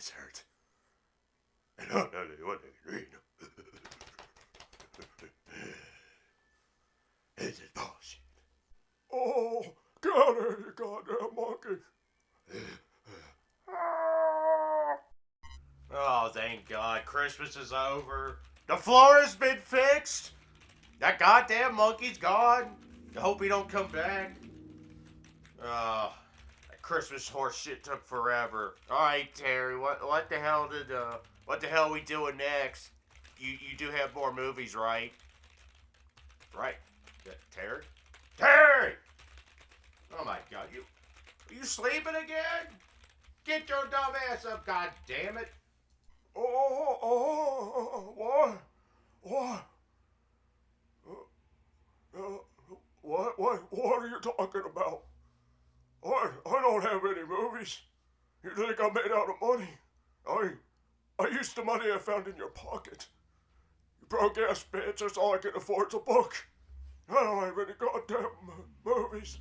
eyes hurt. And I don't know what they read. This is bullshit. Oh, get out of here, you goddamn monkey. Oh, thank God. Christmas is over. The floor has been fixed. That goddamn monkey's gone. I hope he don't come back. That Christmas horse shit took forever. Alright, Terry, what the hell are we doing next? You do have more movies, right? Right. Terry? Terry! Oh my God, are you sleeping again? Get your dumb ass up, god damn it. What? What are you talking about? I don't have any movies. You think I'm made out of money? I used the money I found in your pocket. You broke ass bitch, that's all I can afford is a book. I don't have any goddamn movies.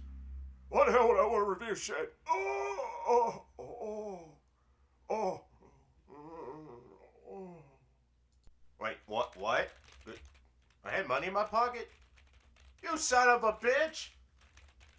Why the hell would I want to review shit? Wait, what? I had money in my pocket? You son of a bitch!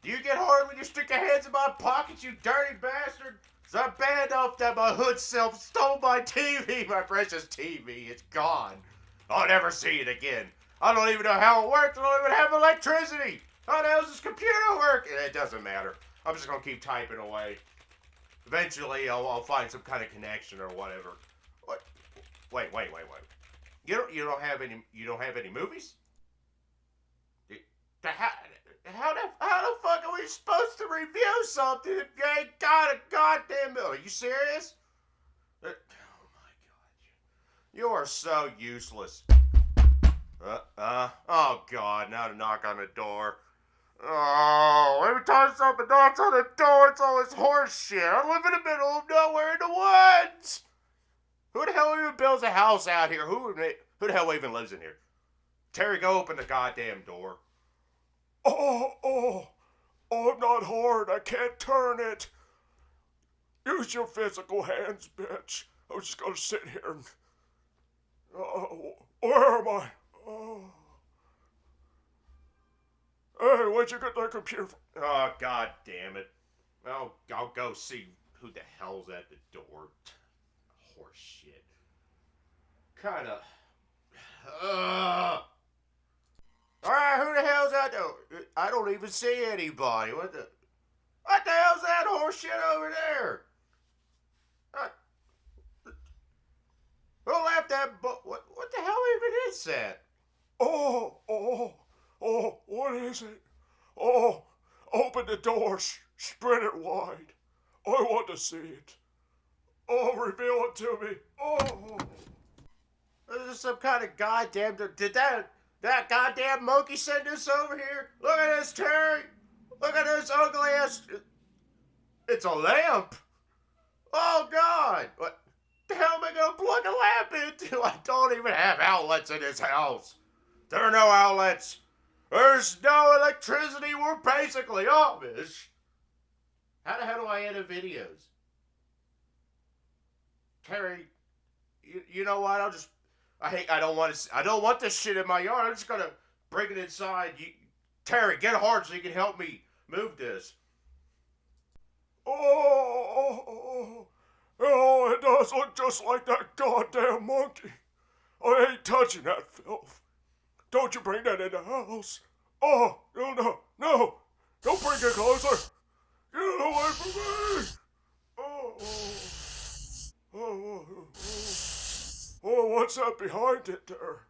Do you get hard when you stick your hands in my pockets, you dirty bastard? Is that bad enough that my hood self stole my TV, my precious TV? It's gone. I'll never see it again. I don't even know how it works. I don't even have electricity. How the hell does this computer work? It doesn't matter. I'm just gonna keep typing away. Eventually, I'll find some kind of connection or whatever. What? Wait. You don't have any movies? How the fuck are we supposed to review something if you ain't got a goddamn movie? Are you serious? Oh my God, you are so useless. Oh God, now to knock on the door. Oh, every time something knocks on the door, it's all this horse shit. I live in the middle of nowhere in the woods. Who the hell even builds a house out here? Who the hell even lives in here? Terry, go open the goddamn door. I'm not hard. I can't turn it. Use your physical hands, bitch. I'm just gonna sit here and... where am I? Hey, where'd you get that computer from? Oh, God damn it. Well, I'll go see who the hell's at the door. Horse shit. Kinda... Alright, who the hell's out there? I don't even see anybody. What the hell's that horse shit over there? Who left that book? What the hell even is that? What is it? Open the door, spread it wide. I want to see it. Reveal it to me. This is some kind of goddamn... Did that goddamn monkey send us over here? Look at this, Terry. Look at this ugly ass... It's a lamp. Oh, God. What the hell am I going to plug a lamp into? I don't even have outlets in this house. There are no outlets. There's no electricity. We're basically Amish. How the hell do I edit videos? Terry, you know what? I don't want this shit in my yard. I'm just gonna bring it inside. Terry, get hard so you can help me move this. It does look just like that goddamn monkey. I ain't touching that filth. Don't you bring that in the house. No. Don't bring it closer. Get it away from me. What's that behind it there?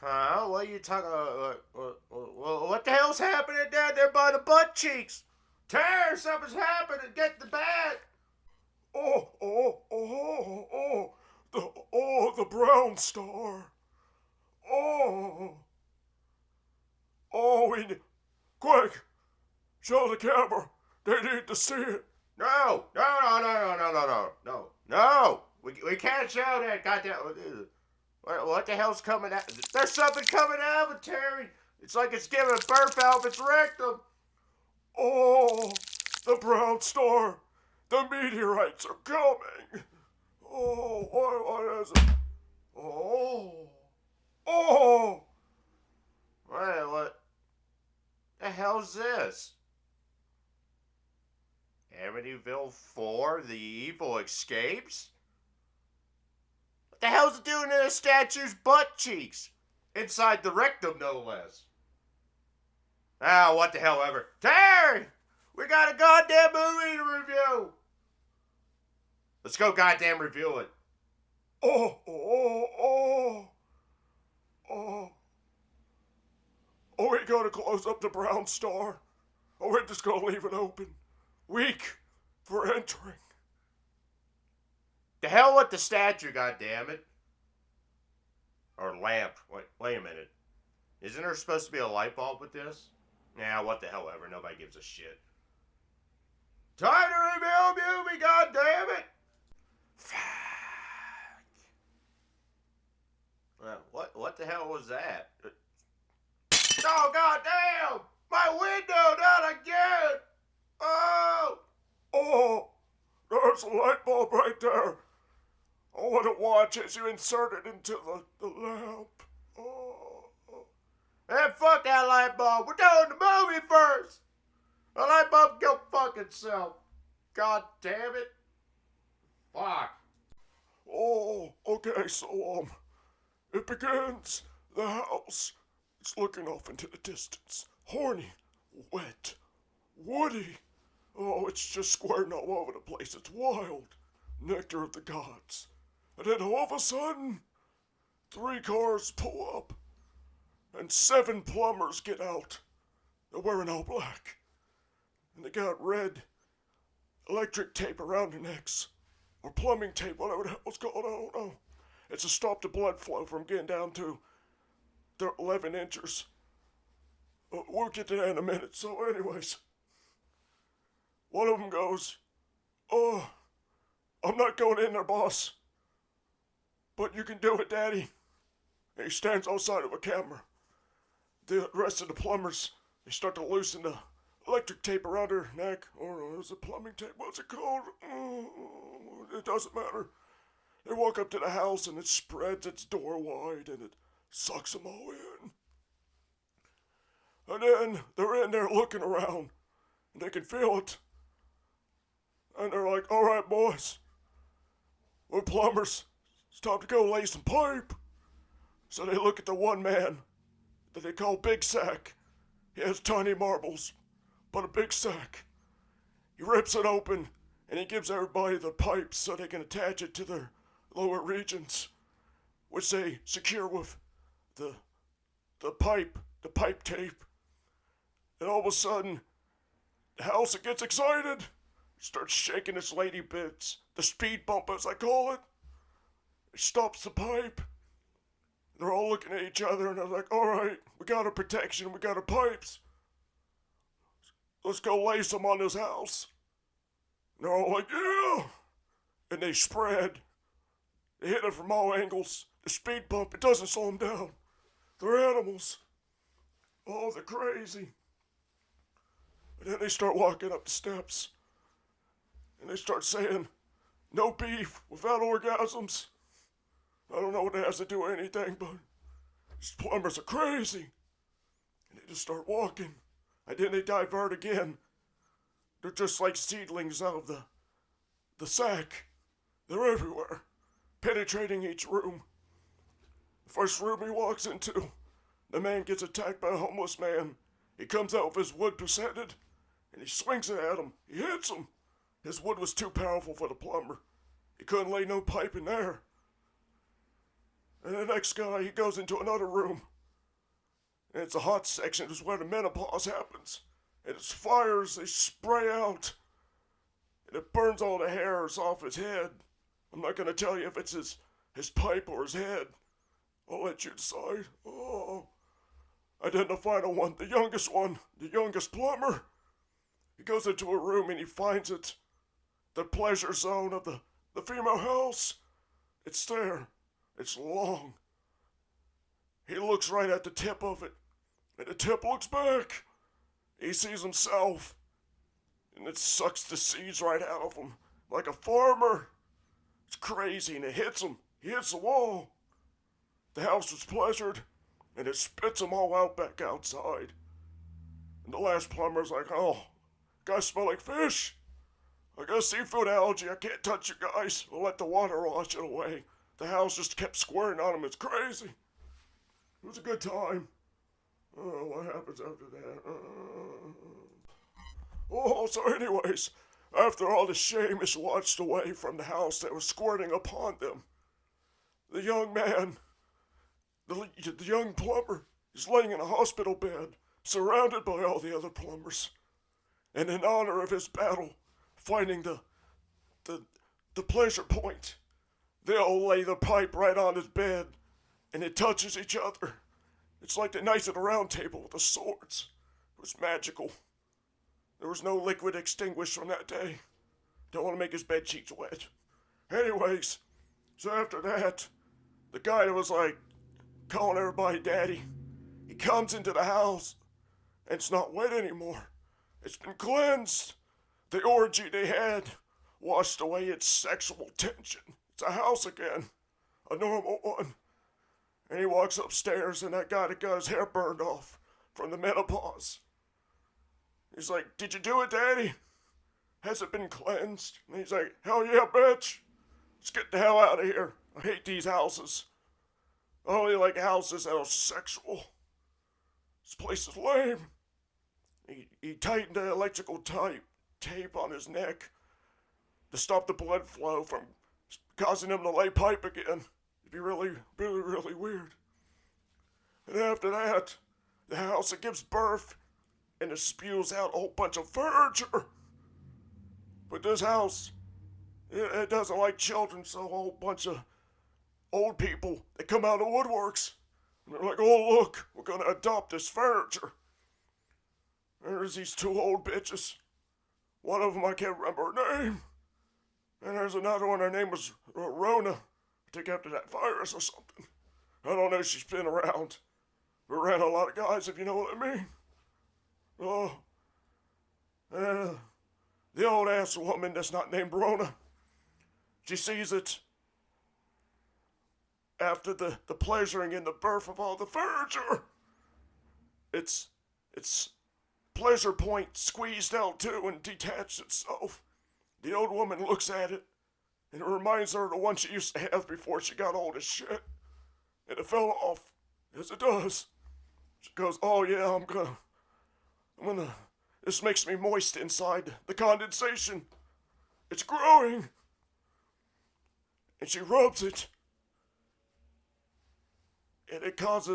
Huh? What are you talking about? What the hell's happening down there by the butt cheeks? Terry, something's happening. Get the bat. The brown star. Quick, show the camera. They need to see it. No. We can't show that goddamn... What the hell's coming out? There's something coming out of it, Terry. It's like it's giving birth out of its rectum. The brown star. The meteorites are coming! Oh, what is it? Oh! Oh! Wait, what the hell's this? Amityville 4, The Evil Escapes? What the hell's it doing in a statue's butt cheeks? Inside the rectum, no less. Ah, what the hell ever. Terry! We got a goddamn movie to review! Let's go goddamn review it. Oh, oh, oh, oh. Oh, we gotta close up the brown star. Oh, we're just gonna leave it open. Weak for entering. The hell with the statue, goddammit. Or lamp. Wait a minute. Isn't there supposed to be a light bulb with this? Nah, what the hell ever. Nobody gives a shit. Time to review a movie, goddammit! Fuck. What the hell was that? Oh, goddamn! My window, not again! Oh! Oh, there's a light bulb right there. I want to watch as you insert it into the lamp. Oh. And fuck that light bulb. We're doing the movie first. The light bulb can go fuck itself. God damn it. Fuck. Oh, okay, so, it begins. The house is looking off into the distance. Horny, wet, woody. Oh, it's just squirting all over the place. It's wild. Nectar of the gods. And then all of a sudden, 3 cars pull up, and 7 plumbers get out. They're wearing all black. And they got red electric tape around their necks. Or plumbing tape, whatever the hell's called, I don't know. It's to stop the blood flow from getting down to 11 inches. We'll get to that in a minute. So anyways, one of them goes, "Oh, I'm not going in there, boss. But you can do it, Daddy." And he stands outside of a camera. The rest of the plumbers, they start to loosen the electric tape around her neck. Or is it plumbing tape? What's it called? It doesn't matter. They walk up to the house and it spreads its door wide and it sucks them all in. And then they're in there looking around and they can feel it. And they're like, "All right, boys, we're plumbers. It's time to go lay some pipe." So they look at the one man that they call Big Sack. He has tiny marbles, but a big sack. He rips it open and he gives everybody the pipes so they can attach it to their lower regions, which they secure with the pipe tape. And all of a sudden, the house gets excited. It starts shaking its lady bits. The speed bump, as I call it. It stops the pipe. They're all looking at each other and they're like, "All right, we got our protection, we got our pipes. Let's go lay some on this house." And they're all like, "Yeah!" And they spread. They hit it from all angles. The speed bump, it doesn't slow them down. They're animals. Oh, they're crazy. And then they start walking up the steps. And they start saying, "No beef without orgasms." I don't know what it has to do with anything, but these plumbers are crazy. And they just start walking. And then they divert again. They're just like seedlings out of the sack. They're everywhere, penetrating each room. The first room he walks into, the man gets attacked by a homeless man. He comes out with his wood presented, and he swings it at him. He hits him. His wood was too powerful for the plumber. He couldn't lay no pipe in there. And the next guy, he goes into another room. And it's a hot section. It's where the menopause happens. And it's fires, they spray out. And it burns all the hairs off his head. I'm not going to tell you if it's his pipe or his head. I'll let you decide. Oh. And then the final one, the youngest plumber. He goes into a room and he finds it. The pleasure zone of the female house. It's there. It's long. He looks right at the tip of it. And the tip looks back. He sees himself. and it sucks the seeds right out of them like a farmer. It's crazy, and it hits him. He hits the wall. The house was pleasured, and it spits them all out back outside. And the last plumber's like, oh, guys smell like fish. I got a seafood allergy. I can't touch you guys. We'll let the water wash it away. The house just kept squirting on him. It's crazy. It was a good time. Oh, what happens after that? So anyways, after all the shame is washed away from the house that was squirting upon them, the young man, the young plumber, is laying in a hospital bed, surrounded by all the other plumbers. And in honor of his battle, finding the pleasure point, they all lay the pipe right on his bed, and it touches each other. It's like the Knights of the Round Table with the swords. It was magical. There was no liquid extinguished from that day. Don't want to make his bed sheets wet. Anyways, so after that, the guy that was like calling everybody daddy, he comes into the house, and it's not wet anymore. It's been cleansed. The orgy they had washed away its sexual tension. It's a house again, a normal one. And he walks upstairs, and that guy that got his hair burned off from the menopause, he's like, did you do it, Daddy? Has it been cleansed? And he's like, hell yeah, bitch. Let's get the hell out of here. I hate these houses. I only like houses that are sexual. This place is lame. He tightened the electrical tape on his neck to stop the blood flow from causing him to lay pipe again. It'd be really, really, really weird. And after that, the house, it gives birth, and it spews out a whole bunch of furniture. But this house, it doesn't like children, so a whole bunch of old people, they come out of woodworks, and they're like, oh look, we're gonna adopt this furniture. And there's these two old bitches. One of them, I can't remember her name. And there's another one, her name was Rona. I think after that virus or something. I don't know, she's been around. We ran a lot of guys, if you know what I mean. Oh. The old ass woman that's not named Rona, she sees it after the pleasuring and the birth of all the furniture. It's pleasure point squeezed out too and detached itself. The old woman looks at it, and it reminds her of the one she used to have before she got old as shit. And it fell off, as it does. She goes, oh yeah, I'm gonna, this makes me moist inside. The condensation, it's growing. And she rubs it, and it cuts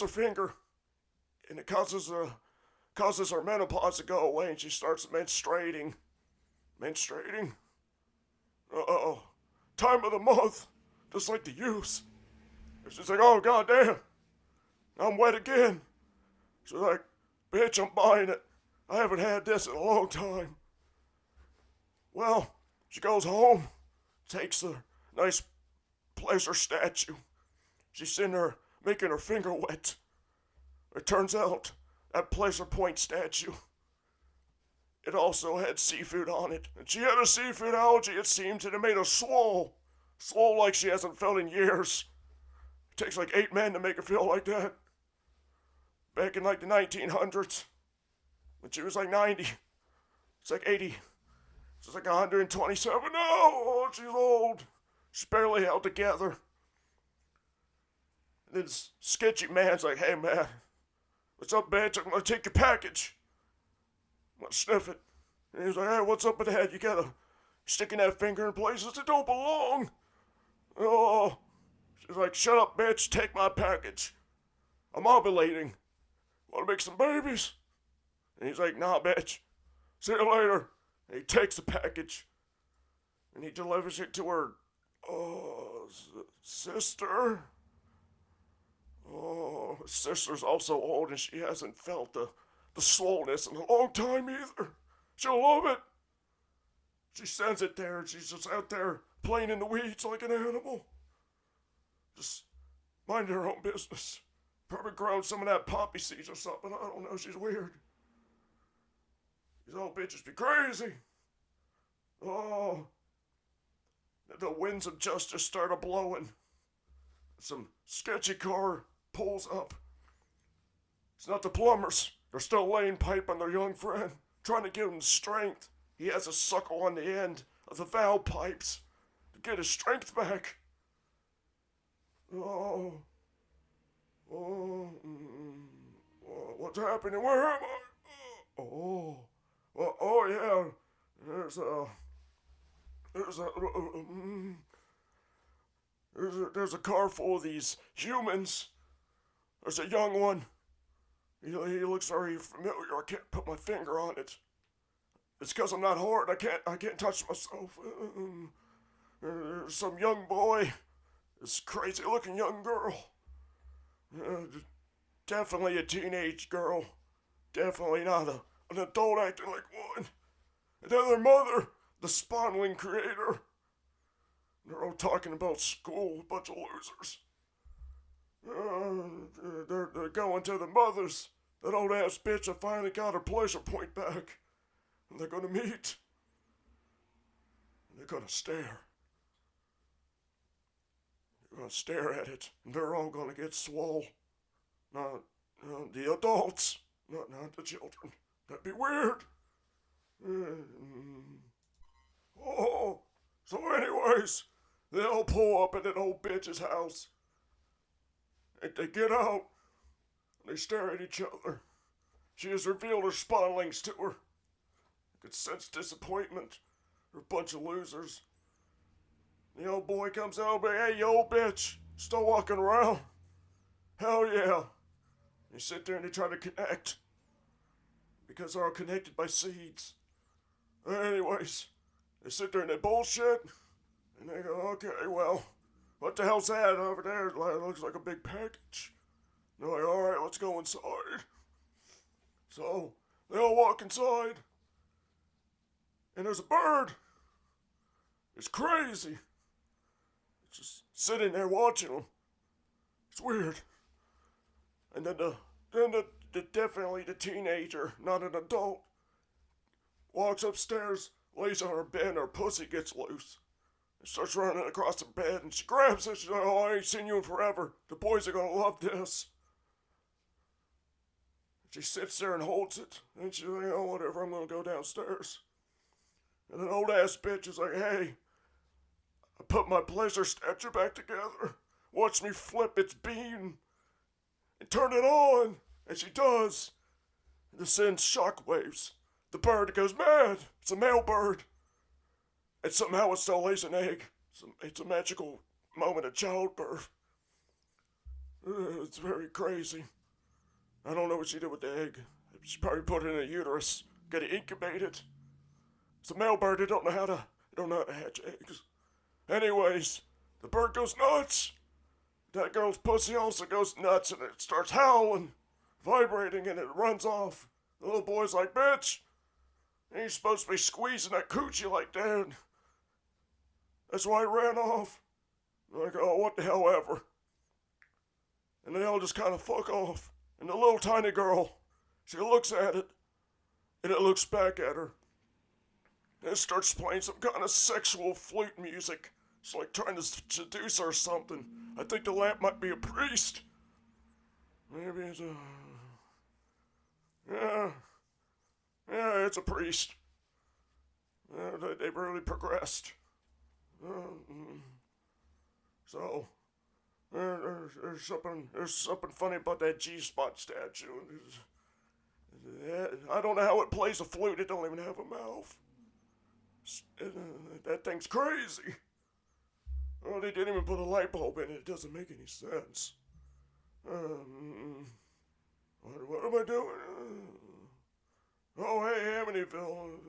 her finger, and it causes her menopause to go away, and she starts menstruating. Uh-oh. Time of the month, just like the use. And she's like, oh, goddamn, I'm wet again. She's like, bitch, I'm buying it. I haven't had this in a long time. Well, she goes home, takes the nice pleasure statue. She's sitting there making her finger wet. It turns out that pleasure point statue, it also had seafood on it. And she had a seafood allergy, it seems, and it made her swole. Swole like she hasn't felt in years. It takes like 8 men to make her feel like that. Back in like the 1900s, when she was like 90. It's like 80. She's like 127. No, she's old. She's barely held together. And this sketchy man's like, hey man, what's up, bitch? I'm gonna take your package. I'm gonna sniff it. And he's like, hey, what's up with that? You gotta sticking that finger in places that don't belong. Oh, she's like, shut up, bitch. Take my package. I'm ovulating. Want to make some babies? And he's like, nah, bitch. See you later. And he takes the package, and he delivers it to her sister. Oh, his sister's also old, and she hasn't felt the swollenness in a long time either. She'll love it. She sends it there, and she's just out there playing in the weeds like an animal. Just minding her own business. Probably grown some of that poppy seeds or something. I don't know. She's weird. These old bitches be crazy. Oh, the winds of justice start a-blowing. Some sketchy car pulls up. It's not the plumbers. They're still laying pipe on their young friend, trying to give him strength. He has a suckle on the end of the valve pipes to get his strength back. Oh. What's happening? Where am I? Oh. Oh yeah. There's a car full of these humans. There's a young one. He looks very familiar. I can't put my finger on it. It's because I'm not hard. I can't touch myself. There's some young boy. This crazy looking young girl. Definitely a teenage girl. Definitely not an adult acting like one. And then their mother, the Spawnling creator. They're all talking about school, a bunch of losers. They're going to the mothers. That old ass bitch that finally got her pleasure point back. And they're gonna meet. And they're gonna stare. They're gonna stare at it. And they're all gonna get swole. Not the adults. Not the children. That'd be weird. Oh, so anyways, they all pull up at that old bitch's house. And they get out. And they stare at each other. She has revealed her spawnlings to her. I could sense disappointment. They're a bunch of losers. The old boy comes out, but hey, you old bitch, still walking around? Hell yeah. They sit there and they try to connect. Because they're all connected by seeds. Anyways, they sit there and they bullshit. And they go, okay, well, what the hell's that over there? It looks like a big package. And they're like, alright, let's go inside. So, they all walk inside. And there's a bird. It's crazy. It's just sitting there watching them. It's weird. And then definitely the teenager, not an adult, walks upstairs, lays on her bed, and her pussy gets loose. And starts running across the bed, and she grabs it. She's like, oh, I ain't seen you in forever. The boys are gonna love this. She sits there and holds it. And she's like, oh, whatever, I'm gonna go downstairs. And an old ass bitch is like, hey, I put my pleasure statue back together. Watch me flip its beam and turn it on. And she does. And it sends shockwaves. The bird goes mad. It's a male bird. And somehow it still lays an egg. It's a magical moment of childbirth. It's very crazy. I don't know what she did with the egg. She probably put it in a uterus. Got it incubated. It's a male bird. They don't know how to hatch eggs. Anyways, the bird goes nuts. That girl's pussy also goes nuts, and it starts howling, vibrating, and it runs off. The little boy's like, bitch, ain't supposed to be squeezing that coochie like that. That's why it ran off. I'm like, oh, what the hell ever. And they all just kind of fuck off. And the little tiny girl, she looks at it, and it looks back at her. And it starts playing some kind of sexual flute music. It's like trying to seduce her or something. I think the lamp might be a priest. Maybe it's a... Yeah, it's a priest. They've really progressed. So, there's something funny about that G-spot statue. I don't know how it plays a flute. It don't even have a mouth. That thing's crazy. Oh, they didn't even put a light bulb in it. It doesn't make any sense. What am I doing? Oh, hey, Amityville.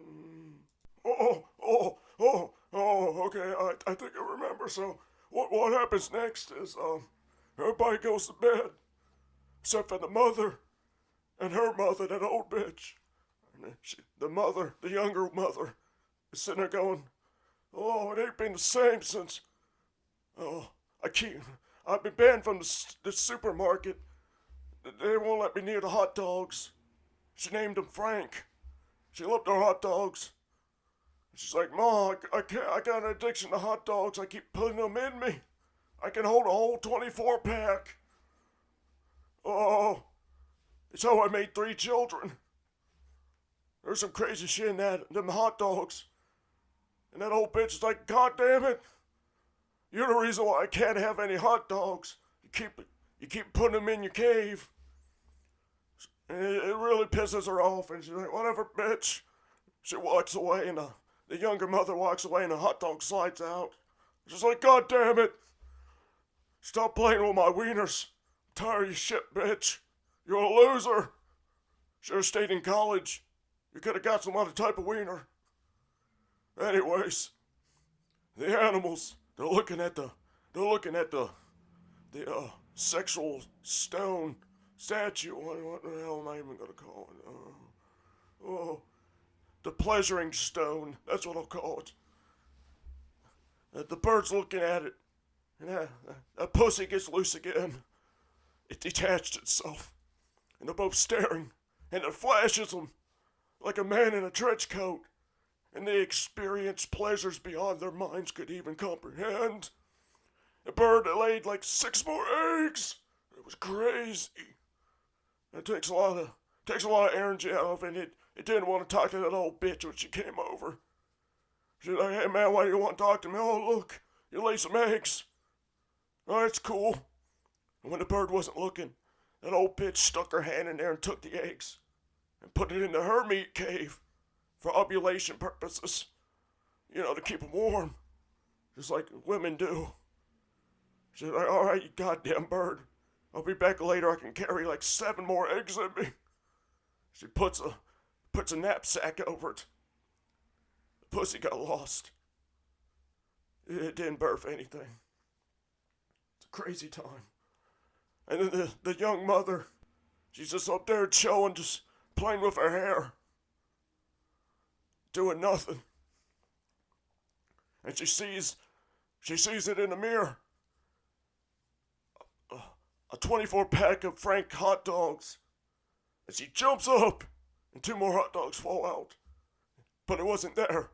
Okay. I think I remember. So, what happens next is, everybody goes to bed, except for the mother and her mother, that old bitch. And the younger mother, is sitting there going, oh, it ain't been the same since, I've been banned from the supermarket. They won't let me near the hot dogs. She named him Frank. She loved her hot dogs. She's like, Ma, I got an addiction to hot dogs. I keep putting them in me. I can hold a whole 24 pack. Oh, it's how I made 3 children. There's some crazy shit in them hot dogs. And that old bitch is like, God damn it. You're the reason why I can't have any hot dogs. You keep putting them in your cave. And it really pisses her off. And she's like, whatever, bitch. She walks away, and the younger mother walks away, and the hot dog slides out. She's like, God damn it. Stop playing with my wieners. I'm tired of your shit, bitch. You're a loser. Should have stayed in college. You could have got some other type of wiener. Anyways, the animals, they're looking at the sexual stone statue. What the hell am I even gonna call it? The pleasuring stone. That's what I'll call it. The bird's looking at it, and that pussy gets loose again. It detached itself, and they're both staring, and it flashes them like a man in a trench coat, and they experience pleasures beyond their minds could even comprehend. The bird laid like 6 more eggs. It was crazy. It takes a lot of energy out of it. It didn't want to talk to that old bitch when she came over. She's like, hey man, why do you want to talk to me? Oh look, you laid some eggs. Oh, that's cool. And when the bird wasn't looking, that old bitch stuck her hand in there and took the eggs and put it into her meat cave for ovulation purposes. You know, to keep them warm. Just like women do. She's like, alright, you goddamn bird. I'll be back later. I can carry like 7 more eggs in me. She puts a knapsack over it. The pussy got lost. It didn't birth anything. It's a crazy time. And then the young mother, she's just up there chilling, just playing with her hair. Doing nothing. And she sees it in the mirror. A 24 pack of Frank hot dogs. And she jumps up, and 2 more hot dogs fall out. But it wasn't there.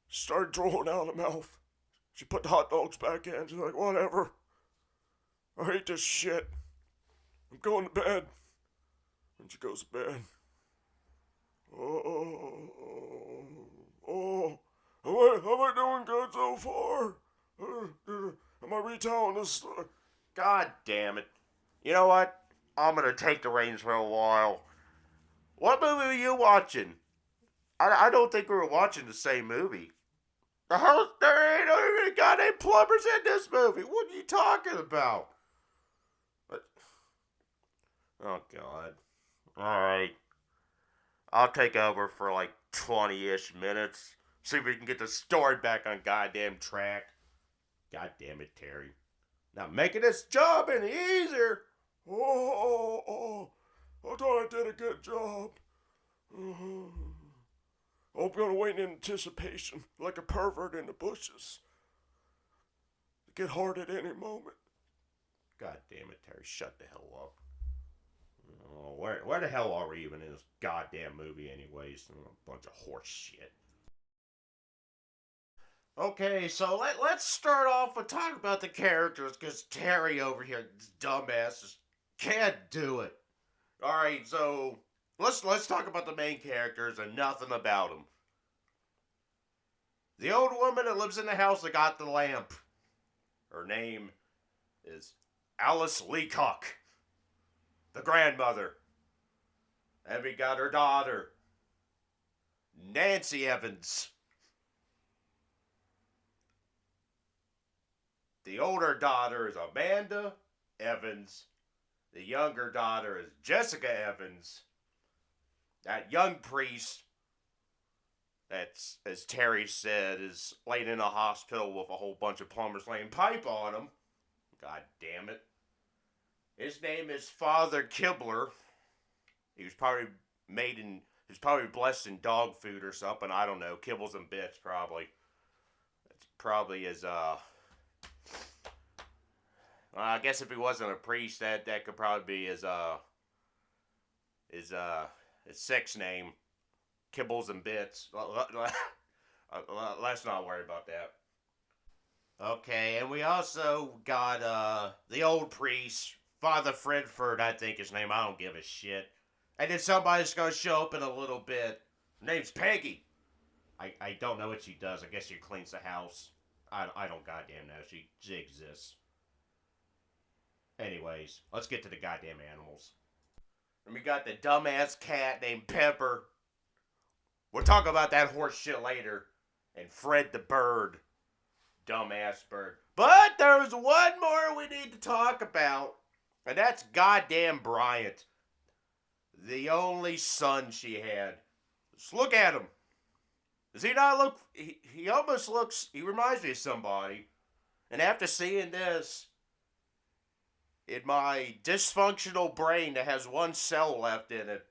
She started drooling out of the mouth. She put the hot dogs back in. She's like, whatever. I hate this shit. I'm going to bed. And she goes to bed. Am I doing good so far? Am I retelling this story? God damn it. You know what? I'm gonna take the reins for a while. What movie were you watching? I don't think we were watching the same movie. There ain't even goddamn plumbers in this movie. What are you talking about? But, oh, God. Alright. I'll take over for like 20-ish minutes. See if we can get the story back on goddamn track. God damn it, Terry. Not making this job any easier. I thought I did a good job. I'm gonna wait in anticipation, like a pervert in the bushes. Get hard at any moment. God damn it, Terry. Shut the hell up. Oh, where the hell are we even in this goddamn movie anyways? A bunch of horse shit. Okay, so let's start off with talking about the characters, because Terry over here, this dumbass, just can't do it. Alright, so let's talk about the main characters and nothing about them. The old woman that lives in the house that got the lamp. Her name is Alice Leacock. The grandmother. And we got her daughter, Nancy Evans. The older daughter is Amanda Evans. The younger daughter is Jessica Evans. That young priest, that's, as Terry said, is laid in a hospital with a whole bunch of plumbers laying pipe on him. God damn it. His name is Father Kibler. He was probably blessed in dog food or something. I don't know. Kibbles and bits, probably. It's probably his, I guess if he wasn't a priest, that could probably be his his sex name, Kibbles and Bits. Let's not worry about that. Okay, and we also got the old priest, Father Fredford, I think his name. I don't give a shit. And then somebody's gonna show up in a little bit. Her name's Peggy. I don't know what she does. I guess she cleans the house. I don't goddamn know. She exists. Anyways, let's get to the goddamn animals. And we got the dumbass cat named Pepper. We'll talk about that horse shit later. And Fred the bird. Dumbass bird. But there's one more we need to talk about. And that's goddamn Bryant. The only son she had. Just look at him. Does he not look... He almost looks... He reminds me of somebody. And after seeing this... In my dysfunctional brain that has one cell left in it...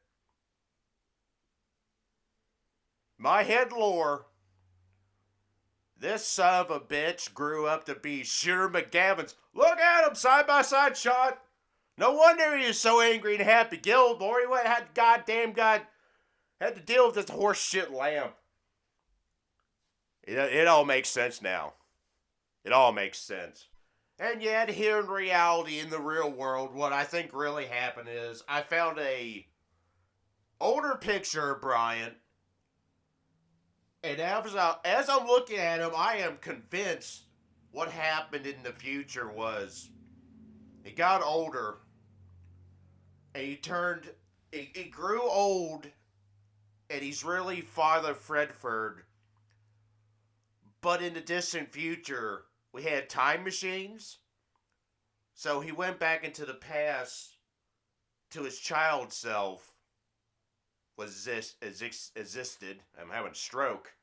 My head lore... This son of a bitch grew up to be Shooter McGavin's. Look at him, side-by-side shot. No wonder he was so angry and happy. Gilmore, he had had to deal with this horse shit lamp. It all makes sense now. It all makes sense. And yet, here in reality, in the real world, what I think really happened is I found a older picture of Bryant. And as I'm looking at him, I am convinced what happened in the future was he got older and he grew old and he's really Father Fredford. But in the distant future, we had time machines. So he went back into the past to his child self. Existed. I'm having a stroke.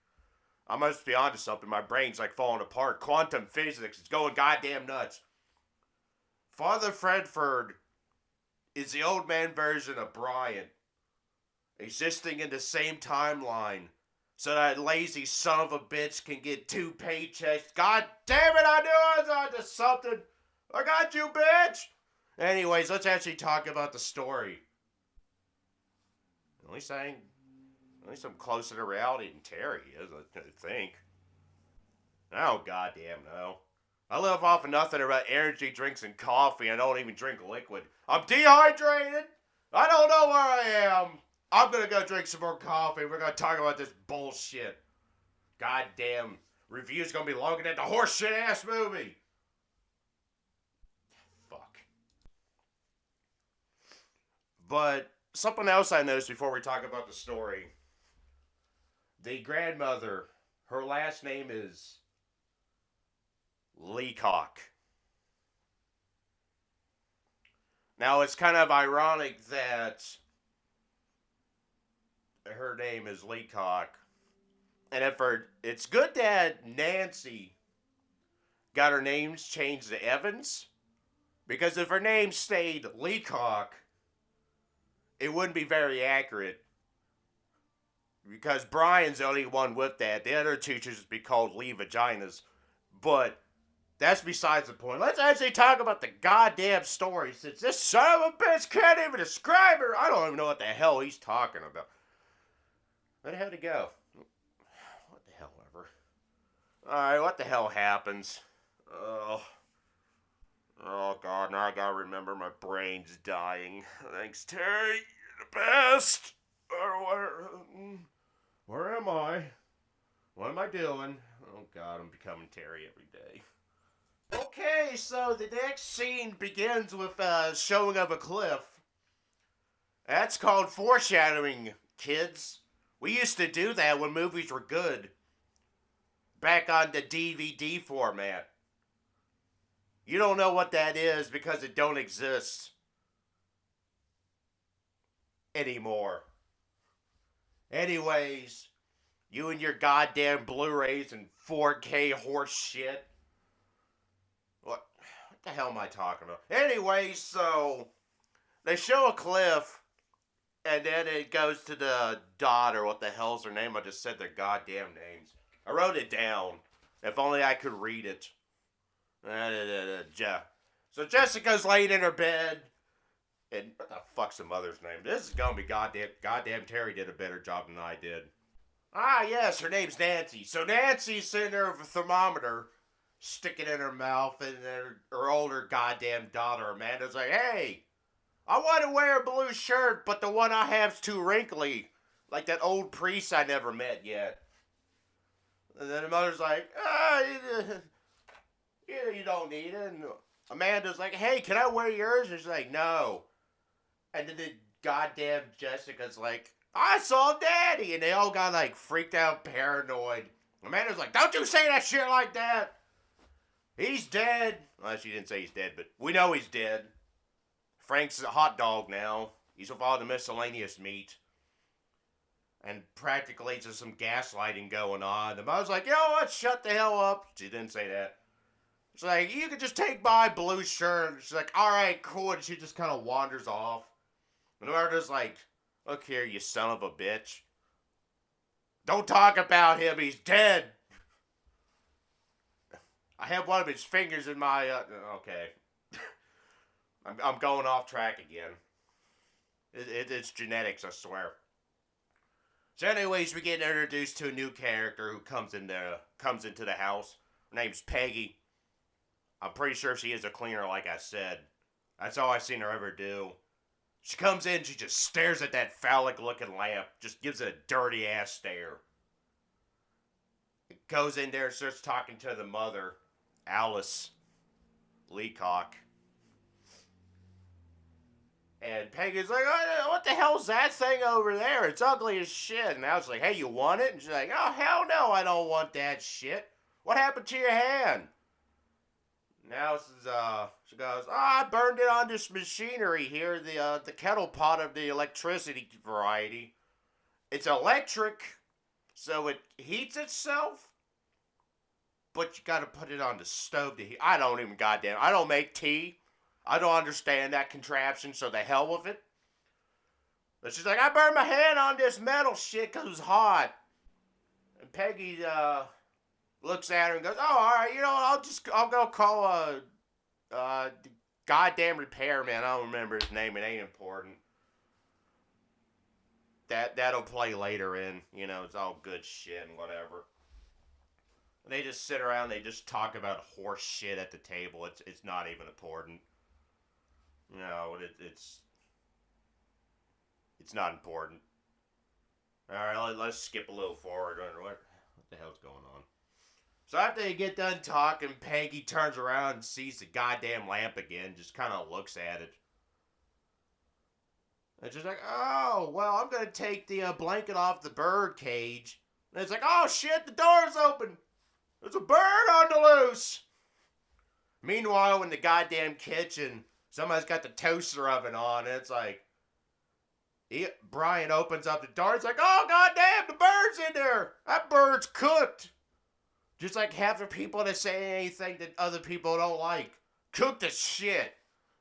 I must be onto something. My brain's like falling apart. Quantum physics is going goddamn nuts. Father Fredford is the old man version of Bryant, existing in the same timeline, so that lazy son of a bitch can get 2 paychecks. God damn it! I knew I was onto something. I got you, bitch. Anyways, let's actually talk about the story. At least I'm closer to reality than Terry is, I think. Oh, goddamn no. I live off of nothing about energy drinks and coffee. I don't even drink liquid. I'm dehydrated. I don't know where I am. I'm gonna go drink some more coffee. We're gonna talk about this bullshit. Goddamn review's gonna be longer than the horseshit ass movie. Fuck. But something else I noticed before we talk about the story. The grandmother, her last name is Leacock. Now, it's kind of ironic that her name is Leacock. And it's good that Nancy got her names changed to Evans. Because if her name stayed Leacock, it wouldn't be very accurate. Because Brian's the only one with that. The other two should just be called Lee Vaginas. But that's besides the point. Let's actually talk about the goddamn story. Since this son of a bitch can't even describe her. I don't even know what the hell he's talking about. Where the hell did he go? What the hell ever. Alright, what the hell happens? Oh God, now I gotta remember my brain's dying. Thanks, Terry. You're the best. Where am I? What am I doing? Oh God, I'm becoming Terry every day. Okay, so the next scene begins with showing of a cliff. That's called foreshadowing, kids. We used to do that when movies were good. Back on the DVD format. You don't know what that is because it don't exist anymore. Anyways, you and your goddamn Blu-rays and 4K horse shit. What the hell am I talking about? Anyways, so they show a cliff and then it goes to the daughter. What the hell's her name? I just said their goddamn names. I wrote it down. If only I could read it. So Jessica's laying in her bed. And what the fuck's the mother's name? This is gonna be goddamn Terry did a better job than I did. Ah, yes, her name's Nancy. So Nancy's sitting there with a thermometer, sticking in her mouth, and her older goddamn daughter, Amanda's like, hey, I want to wear a blue shirt, but the one I have's too wrinkly. Like that old priest I never met yet. And then the mother's like, you don't need it. And Amanda's like, hey, can I wear yours? And she's like, no. And then the goddamn Jessica's like, I saw Daddy. And they all got like freaked out, paranoid. Amanda's like, don't you say that shit like that. He's dead. Well, she didn't say he's dead, but we know he's dead. Frank's a hot dog now. He's with all the miscellaneous meat. And practically there's some gaslighting going on. The mother's like, you know what, shut the hell up. She didn't say that. She's like, you can just take my blue shirt. She's like, alright, cool. And she just kind of wanders off. And the mother's like, look here, you son of a bitch. Don't talk about him, he's dead. I have one of his fingers in my, okay. I'm going off track again. It's genetics, I swear. So anyways, we get introduced to a new character who comes into the house. Her name's Peggy. I'm pretty sure she is a cleaner, like I said. That's all I've seen her ever do. She comes in, she just stares at that phallic-looking lamp. Just gives it a dirty-ass stare. Goes in there and starts talking to the mother, Alice Leacock. And Peggy's like, oh, what the hell's that thing over there? It's ugly as shit. And I was like, hey, you want it? And she's like, oh, hell no, I don't want that shit. What happened to your hand? Now she goes, oh, I burned it on this machinery here, the kettle pot of the electricity variety. It's electric, so it heats itself, but you gotta put it on the stove to heat. I don't make tea. I don't understand that contraption, so the hell with it. But she's like, I burned my hand on this metal shit because it was hot. And Peggy, looks at her and goes, oh, alright, I'll go call the goddamn repairman. I don't remember his name, it ain't important. That'll play later in, it's all good shit and whatever. And they just sit around, they just talk about horse shit at the table. It's not even important. It's not important. Alright, let's skip a little forward. What the hell's going on? So after they get done talking, Peggy turns around and sees the goddamn lamp again, just kind of looks at it. And she's like, oh, well, I'm going to take the blanket off the bird cage. And it's like, oh shit, the door's open. There's a bird on the loose. Meanwhile, in the goddamn kitchen, somebody's got the toaster oven on, and it's like, Brian opens up the door, it's like, oh goddamn, the bird's in there. That bird's cooked. Just like half the people that say anything that other people don't like. Cooked the shit.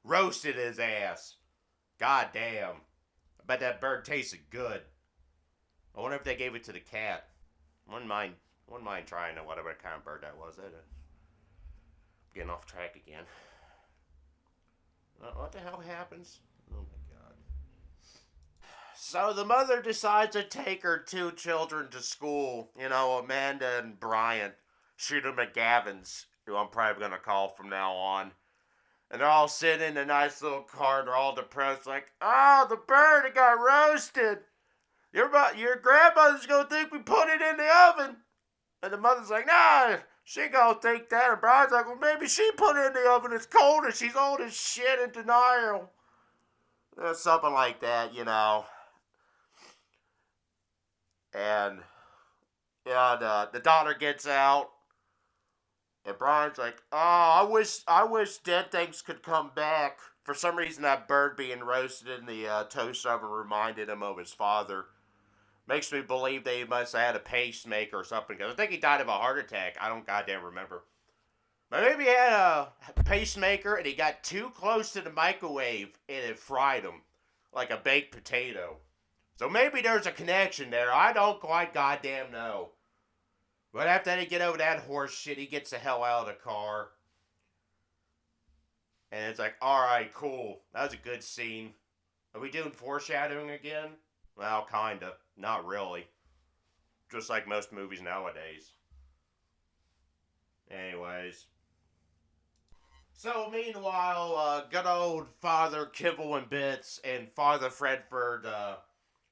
Roasted his ass. God damn. I bet that bird tasted good. I wonder if they gave it to the cat. Wouldn't mind trying to whatever kind of bird that was. Getting off track again. What the hell happens? Oh my god. So the mother decides to take her two children to school. Amanda and Bryant. Shooter McGavins, who I'm probably going to call from now on. And they're all sitting in a nice little car. They're all depressed, like, oh, the bird, it got roasted. Your grandmother's going to think we put it in the oven. And the mother's like, nah, she ain't going to think that. And Brian's like, well, maybe she put it in the oven. It's cold and she's old as shit in denial. Something like that, And, the daughter gets out. And Brian's like, oh, I wish dead things could come back. For some reason, that bird being roasted in the toast oven reminded him of his father. Makes me believe they must have had a pacemaker or something. Because I think he died of a heart attack. I don't goddamn remember. But maybe he had a pacemaker and he got too close to the microwave and it fried him. Like a baked potato. So maybe there's a connection there. I don't quite goddamn know. But after they get over that horse shit, he gets the hell out of the car. And it's like, alright, cool. That was a good scene. Are we doing foreshadowing again? Well, kinda. Not really. Just like most movies nowadays. Anyways. So, meanwhile, good old Father Kibble and Bits and Father Fredford,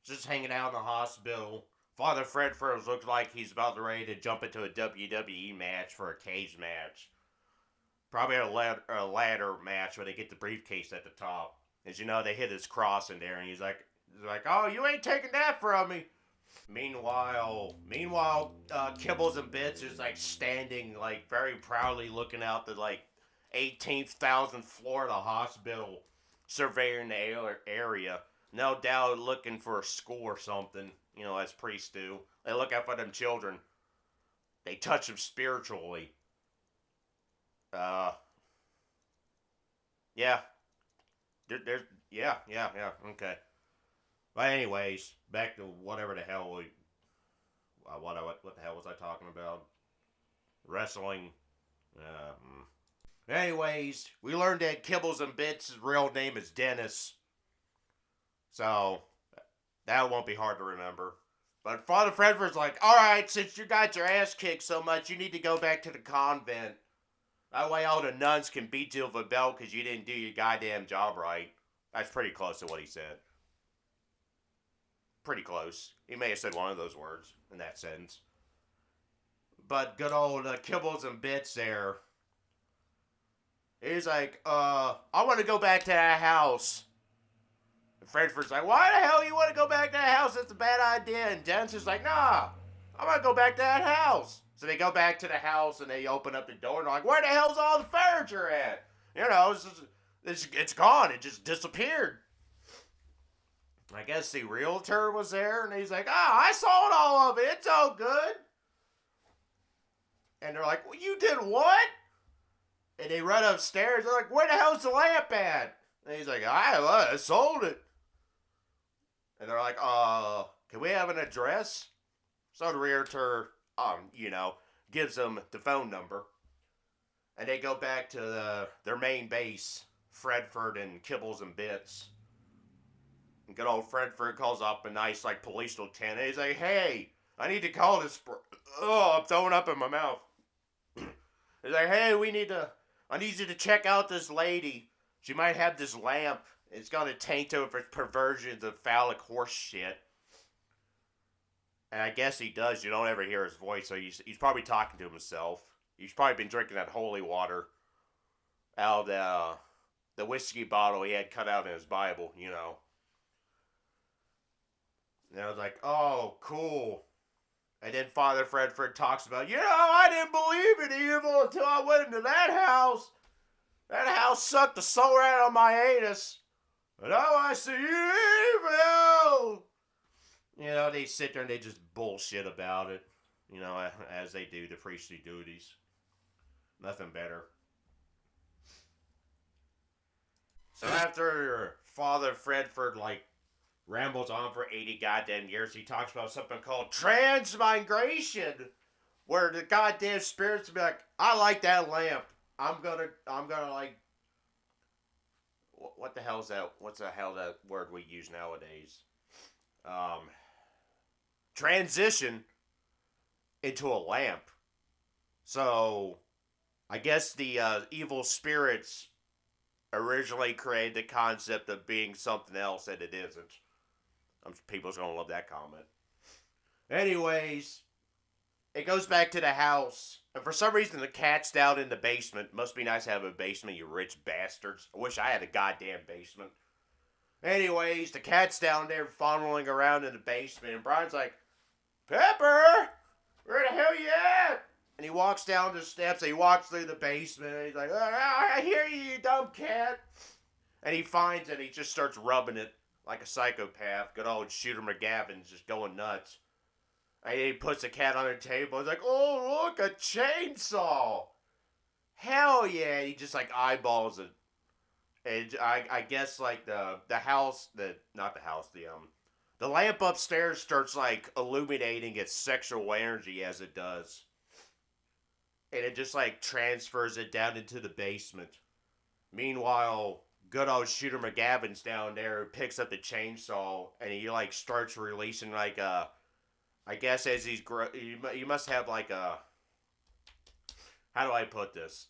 just hanging out in the hospital. Father Fredford looks like he's about ready to jump into a WWE match for a cage match. Probably a ladder match where they get the briefcase at the top. As you know, they hit his cross in there, and he's like, oh, you ain't taking that from me. Meanwhile, Kibbles and Bits is like standing, like very proudly looking out the like 18,000th floor of the hospital, surveying the area. No doubt looking for a school or something. You know, as priests do. They look out for them children. They touch them spiritually. Yeah. Yeah, okay. But anyways, back to whatever the hell what the hell was I talking about? Wrestling. Anyways, we learned that Kibbles and Bits' real name is Dennis. So, that won't be hard to remember. But Father Fredford's like, alright, since you got your ass kicked so much, you need to go back to the convent. That way all the nuns can beat you with a belt because you didn't do your goddamn job right. That's pretty close to what he said. Pretty close. He may have said one of those words in that sentence. But good old Kibbles and Bits there. He's like, I want to go back to that house. And Fredford's like, why the hell you want to go back to that house? That's a bad idea. And Dennis is like, nah, I want to go back to that house. So they go back to the house and they open up the door and they're like, where the hell's all the furniture at? You know, it's gone. It just disappeared. I guess the realtor was there and he's like, I sold all of it. It's all good. And they're like, well, you did what? And they run upstairs. They're like, where the hell's the lamp at? And he's like, I sold it. And they're like, can we have an address? So the realtor, gives them the phone number. And they go back to their main base, Fredford and Kibbles and Bits. And good old Fredford calls up a nice, police lieutenant. He's like, hey, I need to call this... I'm throwing up in my mouth. He's like, hey, I need you to check out this lady. She might have this lamp. It's got a taint of perversions of phallic horse shit. And I guess he does. You don't ever hear his voice, so he's probably talking to himself. He's probably been drinking that holy water out of the whiskey bottle he had cut out in his Bible, you know. And I was like, oh, cool. And then Father Fredford talks about, I didn't believe in evil until I went into that house. That house sucked the soul out of my anus. And now I see evil. They sit there and they just bullshit about it. As they do the priestly duties. Nothing better. So after Father Fredford, rambles on for 80 goddamn years, he talks about something called transmigration, where the goddamn spirits be like, I like that lamp. I'm gonna what the hell is that? What's the hell that word we use nowadays? Transition into a lamp. So, I guess the evil spirits originally created the concept of being something else and it isn't. People's gonna love that comment. Anyways, it goes back to the house. And for some reason, the cat's down in the basement. Must be nice to have a basement, you rich bastards. I wish I had a goddamn basement. Anyways, the cat's down there fondling around in the basement. And Brian's like, Pepper, where the hell you at? And he walks down the steps. And he walks through the basement. And he's like, I hear you, you dumb cat. And he finds it. And he just starts rubbing it like a psychopath. Good old Shooter McGavin's just going nuts. And he puts the cat on the table. He's like, oh, look, a chainsaw. Hell yeah. He just eyeballs it. And I guess the house, the lamp upstairs starts illuminating its sexual energy as it does. And it just transfers it down into the basement. Meanwhile, good old Shooter McGavin's down there, picks up the chainsaw, and he like starts releasing like I guess as he's you must have like a, how do I put this?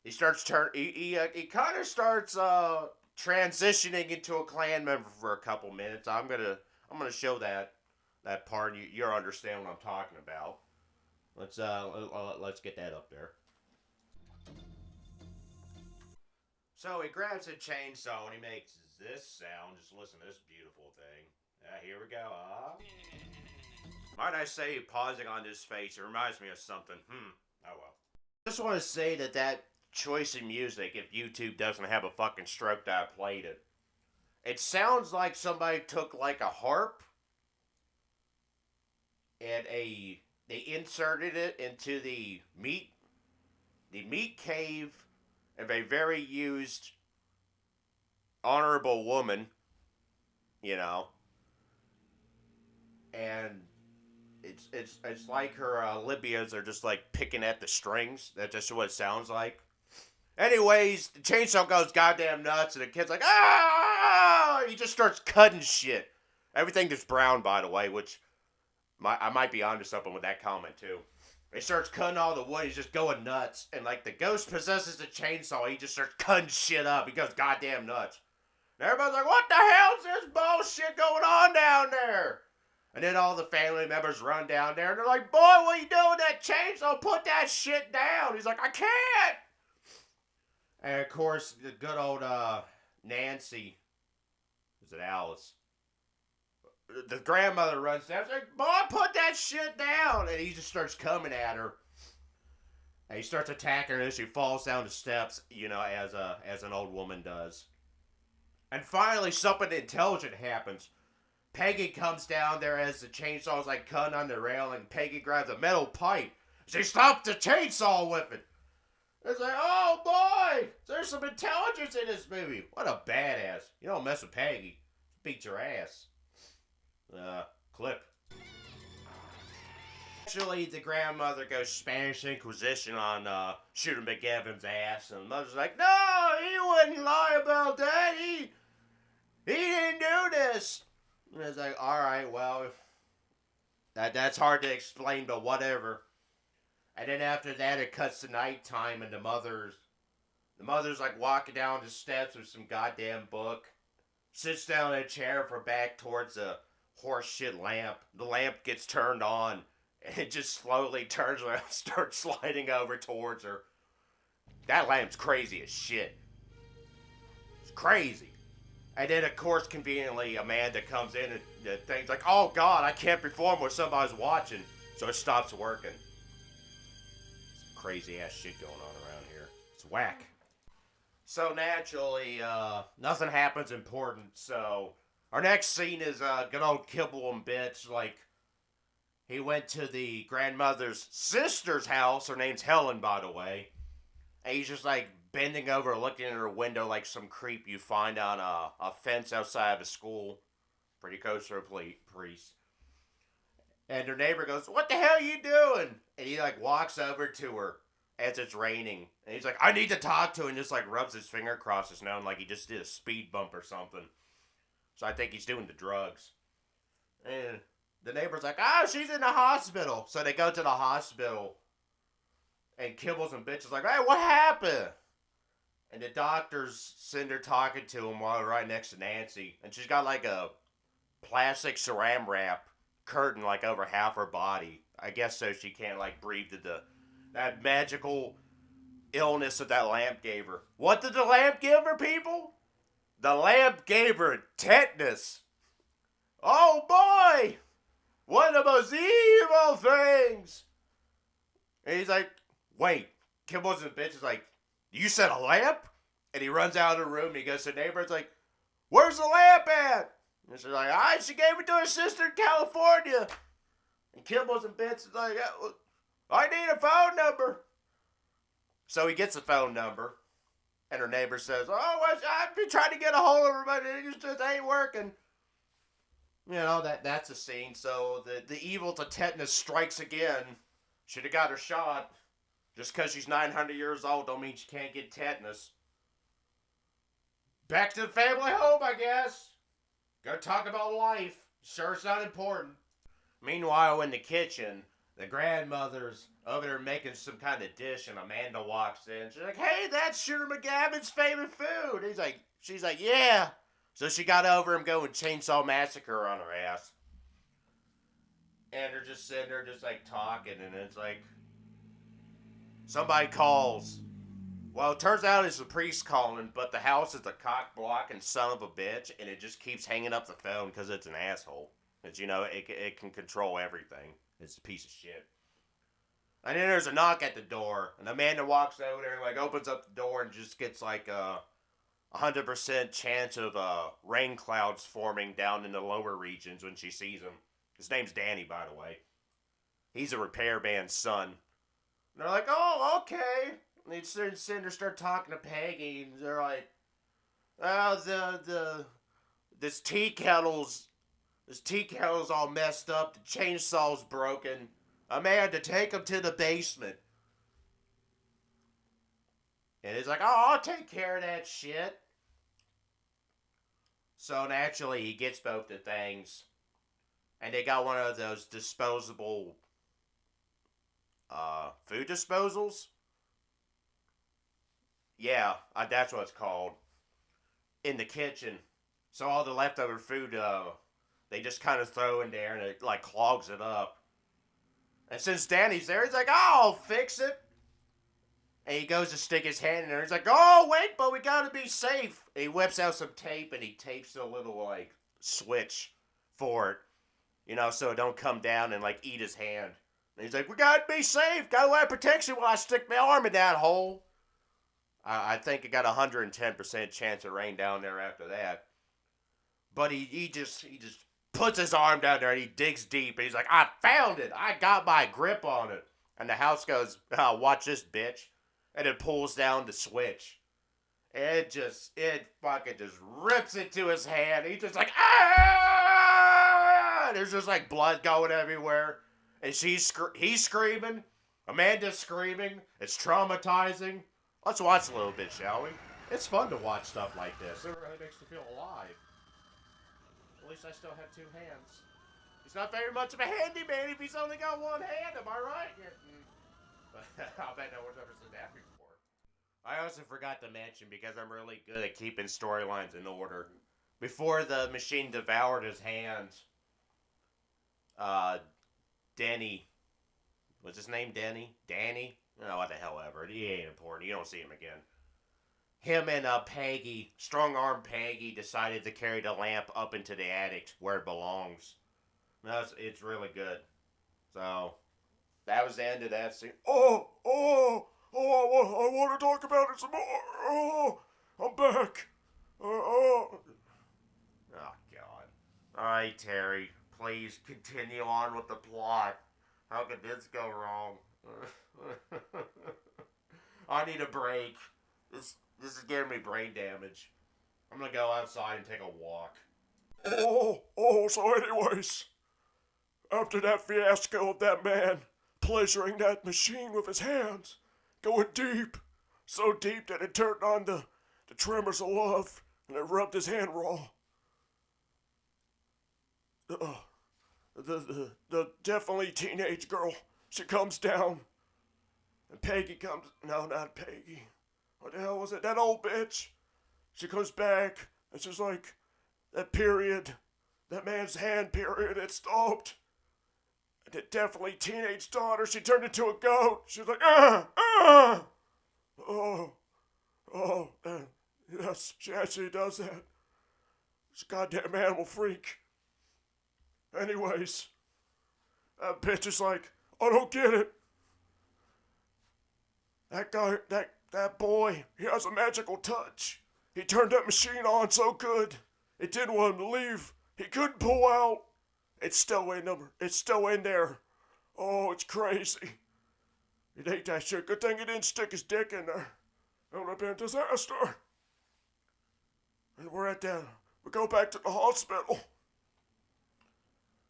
He starts he kind of starts transitioning into a clan member for a couple minutes. I'm gonna show that part. You'll understand what I'm talking about. Let's get that up there. So he grabs a chainsaw and he makes this sound. Just listen to this beautiful thing. Here we go. Might I say, pausing on this face, it reminds me of something. Oh well. Just want to say that choice in music, if YouTube doesn't have a fucking stroke that I played it, it sounds like somebody took like a harp and they inserted it into the meat cave of a very used honorable woman, you know, and it's like her libias are just like picking at the strings. That's just what it sounds like. Anyways, the chainsaw goes goddamn nuts, and the kid's like, ah! He just starts cutting shit. Everything that's brown, by the way, which I might be onto something with that comment too. He starts cutting all the wood. He's just going nuts, and like the ghost possesses the chainsaw. He just starts cutting shit up. He goes goddamn nuts. And everybody's like, "What the hell's this bullshit going on down there?" And then all the family members run down there, and they're like, "Boy, what are you doing with that chainsaw? Put that shit down." He's like, "I can't." And of course, the good old Nancy, is it Alice? The grandmother runs down. She's like, "Boy, put that shit down!" And he just starts coming at her. And he starts attacking her, and she falls down the steps, you know, as an old woman does. And finally, something intelligent happens. Peggy comes down there as the chainsaw's like cutting on the rail, and Peggy grabs a metal pipe. She stops the chainsaw with it. It's like, oh boy, there's some intelligence in this movie. What a badass. You don't mess with Peggy. Beat your ass. Clip. Actually, the grandmother goes Spanish Inquisition on Shooter McGavin's ass, and the mother's like, no, he wouldn't lie about that. He didn't do this. And it's like, alright, well, that's hard to explain, but whatever. And then after that, it cuts to nighttime, and the mother's like walking down the steps with some goddamn book, sits down in a chair with her back towards a horseshit lamp. The lamp gets turned on, and it just slowly turns around and starts sliding over towards her. That lamp's crazy as shit. It's crazy. And then, of course, conveniently, Amanda comes in and the thing's like, oh god, I can't perform when somebody's watching. So it stops working. Some crazy ass shit going on around here. It's whack. So naturally, nothing happens important. So our next scene is good old Kibble and Bits. Like, he went to the grandmother's sister's house. Her name's Helen, by the way. And he's just like bending over, looking in her window like some creep you find on a fence outside of a school. Pretty close to a priest. And her neighbor goes, what the hell are you doing? And he like walks over to her as it's raining. And he's like, I need to talk to her. And just like rubs his finger across his nose like he just did a speed bump or something. So I think he's doing the drugs. And the neighbor's like, oh, she's in the hospital. So they go to the hospital. And Kibbles and Bitch is like, hey, what happened? And the doctors send her talking to him while they're right next to Nancy. And she's got like a plastic saran wrap curtain like over half her body. I guess so she can't like breathe to that magical illness that lamp gave her. What did the lamp give her, people? The lamp gave her tetanus. Oh boy! One of the most evil things! And he's like, wait, Kibbles and Bitch is like, you said a lamp? And he runs out of the room and he goes to the neighbor. It's like, where's the lamp at? And she's like, she gave it to her sister in California. And Kibbles and Bits is like, I need a phone number. So he gets a phone number. And her neighbor says, I've been trying to get a hold of her, but it just ain't working. You know, that's a scene. So the evil to tetanus strikes again. Should have got her shot. Just because she's 900 years old don't mean she can't get tetanus. Back to the family home, I guess. Go talk about life. Sure, it's not important. Meanwhile, in the kitchen, the grandmother's over there making some kind of dish, and Amanda walks in. She's like, "Hey, that's Shooter McGavin's favorite food." She's like, "Yeah." So she got over him going Chainsaw Massacre on her ass. And they're just sitting there, just like talking, and it's like, somebody calls. Well, it turns out it's the priest calling, but the house is a cock blocking son of a bitch, and it just keeps hanging up the phone because it's an asshole. It's, it can control everything. It's a piece of shit. And then there's a knock at the door, and Amanda walks over there and like opens up the door and just gets like a 100% chance of rain clouds forming down in the lower regions when she sees him. His name's Danny, by the way. He's a repair man's son. And they're like, "Oh, okay." And they sitting there, start talking to Peggy, and they're like, "Oh, this tea kettle's all messed up. The chainsaw's broken. Amanda, take him to the basement." And he's like, "Oh, I'll take care of that shit." So naturally, he gets both the things, and they got one of those disposable food disposals. Yeah, that's what it's called. In the kitchen. So all the leftover food, they just kind of throw in there, and it like clogs it up. And since Danny's there, he's like, "Oh, I'll fix it." And he goes to stick his hand in there. He's like, "Oh, wait, but we gotta be safe." And he whips out some tape, and he tapes a little like switch for it, so it don't come down and like eat his hand. And he's like, "We gotta be safe. Gotta wear protection while I stick my arm in that hole." I think it got 110% chance of rain down there after that. But he just puts his arm down there and he digs deep. And he's like, "I found it. I got my grip on it." And the house goes, "Oh, watch this, bitch." And it pulls down the switch. It fucking just rips into his hand. He's just like, "Ah!" There's just like blood going everywhere. And he's screaming. Amanda's screaming. It's traumatizing. Let's watch a little bit, shall we? It's fun to watch stuff like this. It really makes me feel alive. At least I still have two hands. He's not very much of a handyman if he's only got one hand, am I right? I'll bet no one's ever said that before. I also forgot to mention, because I'm really good at keeping storylines in order. Before the machine devoured his hands, Denny, what's his name, Denny? Danny? Oh, what the hell ever. He ain't important. You don't see him again. Him and Peggy, strong-arm Peggy, decided to carry the lamp up into the attic where it belongs. It's really good. So, that was the end of that scene. I want to talk about it some more. Oh, I'm back. Oh, God. Alright, Terry. Please continue on with the plot. How could this go wrong? I need a break. This is giving me brain damage. I'm gonna go outside and take a walk. So anyways, after that fiasco of that man pleasuring that machine with his hands, going deep, so deep that it turned on the tremors of love, and it rubbed his hand raw. The definitely teenage girl, she comes down, and Peggy comes, no, not Peggy. What the hell was it? That old bitch. She comes back, and she's like, that period, that man's hand period, it stopped. And the definitely teenage daughter, she turned into a goat. She's like, yes, she actually does that. She's a goddamn animal freak. Anyways, that bitch is like, I don't get it. That guy, that boy, he has a magical touch. He turned that machine on so good, it didn't want him to leave. He couldn't pull out. It's still in him. It's still in there. Oh, it's crazy. It ate that shit. Good thing he didn't stick his dick in there. That would have been a disaster. And we go back to the hospital.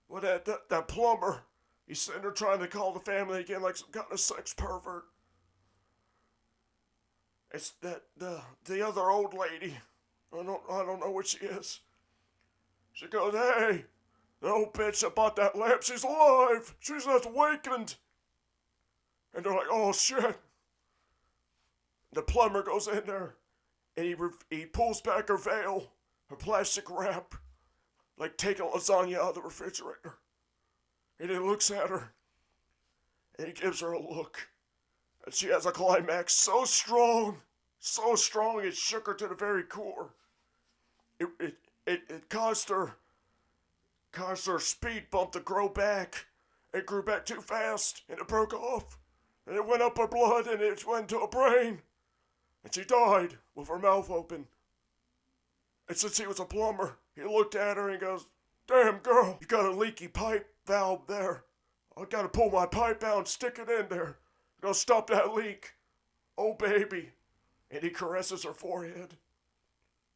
Well, that plumber, he's sitting there trying to call the family again like some kind of sex pervert. It's the other old lady. I don't know what she is. She goes, hey, the old bitch that bought that lamp, she's alive. She's just awakened. And they're like, oh shit. The plumber goes in there and he pulls back her veil, her plastic wrap, like taking lasagna out of the refrigerator. And he looks at her and he gives her a look. And she has a climax so strong it shook her to the very core. It caused her speed bump to grow back. It grew back too fast and it broke off. And it went up her blood and it went to her brain. And she died with her mouth open. And since he was a plumber, he looked at her and goes, damn girl, you got a leaky pipe valve there. I gotta pull my pipe out and stick it in there. Gonna stop that leak. Oh baby. And he caresses her forehead.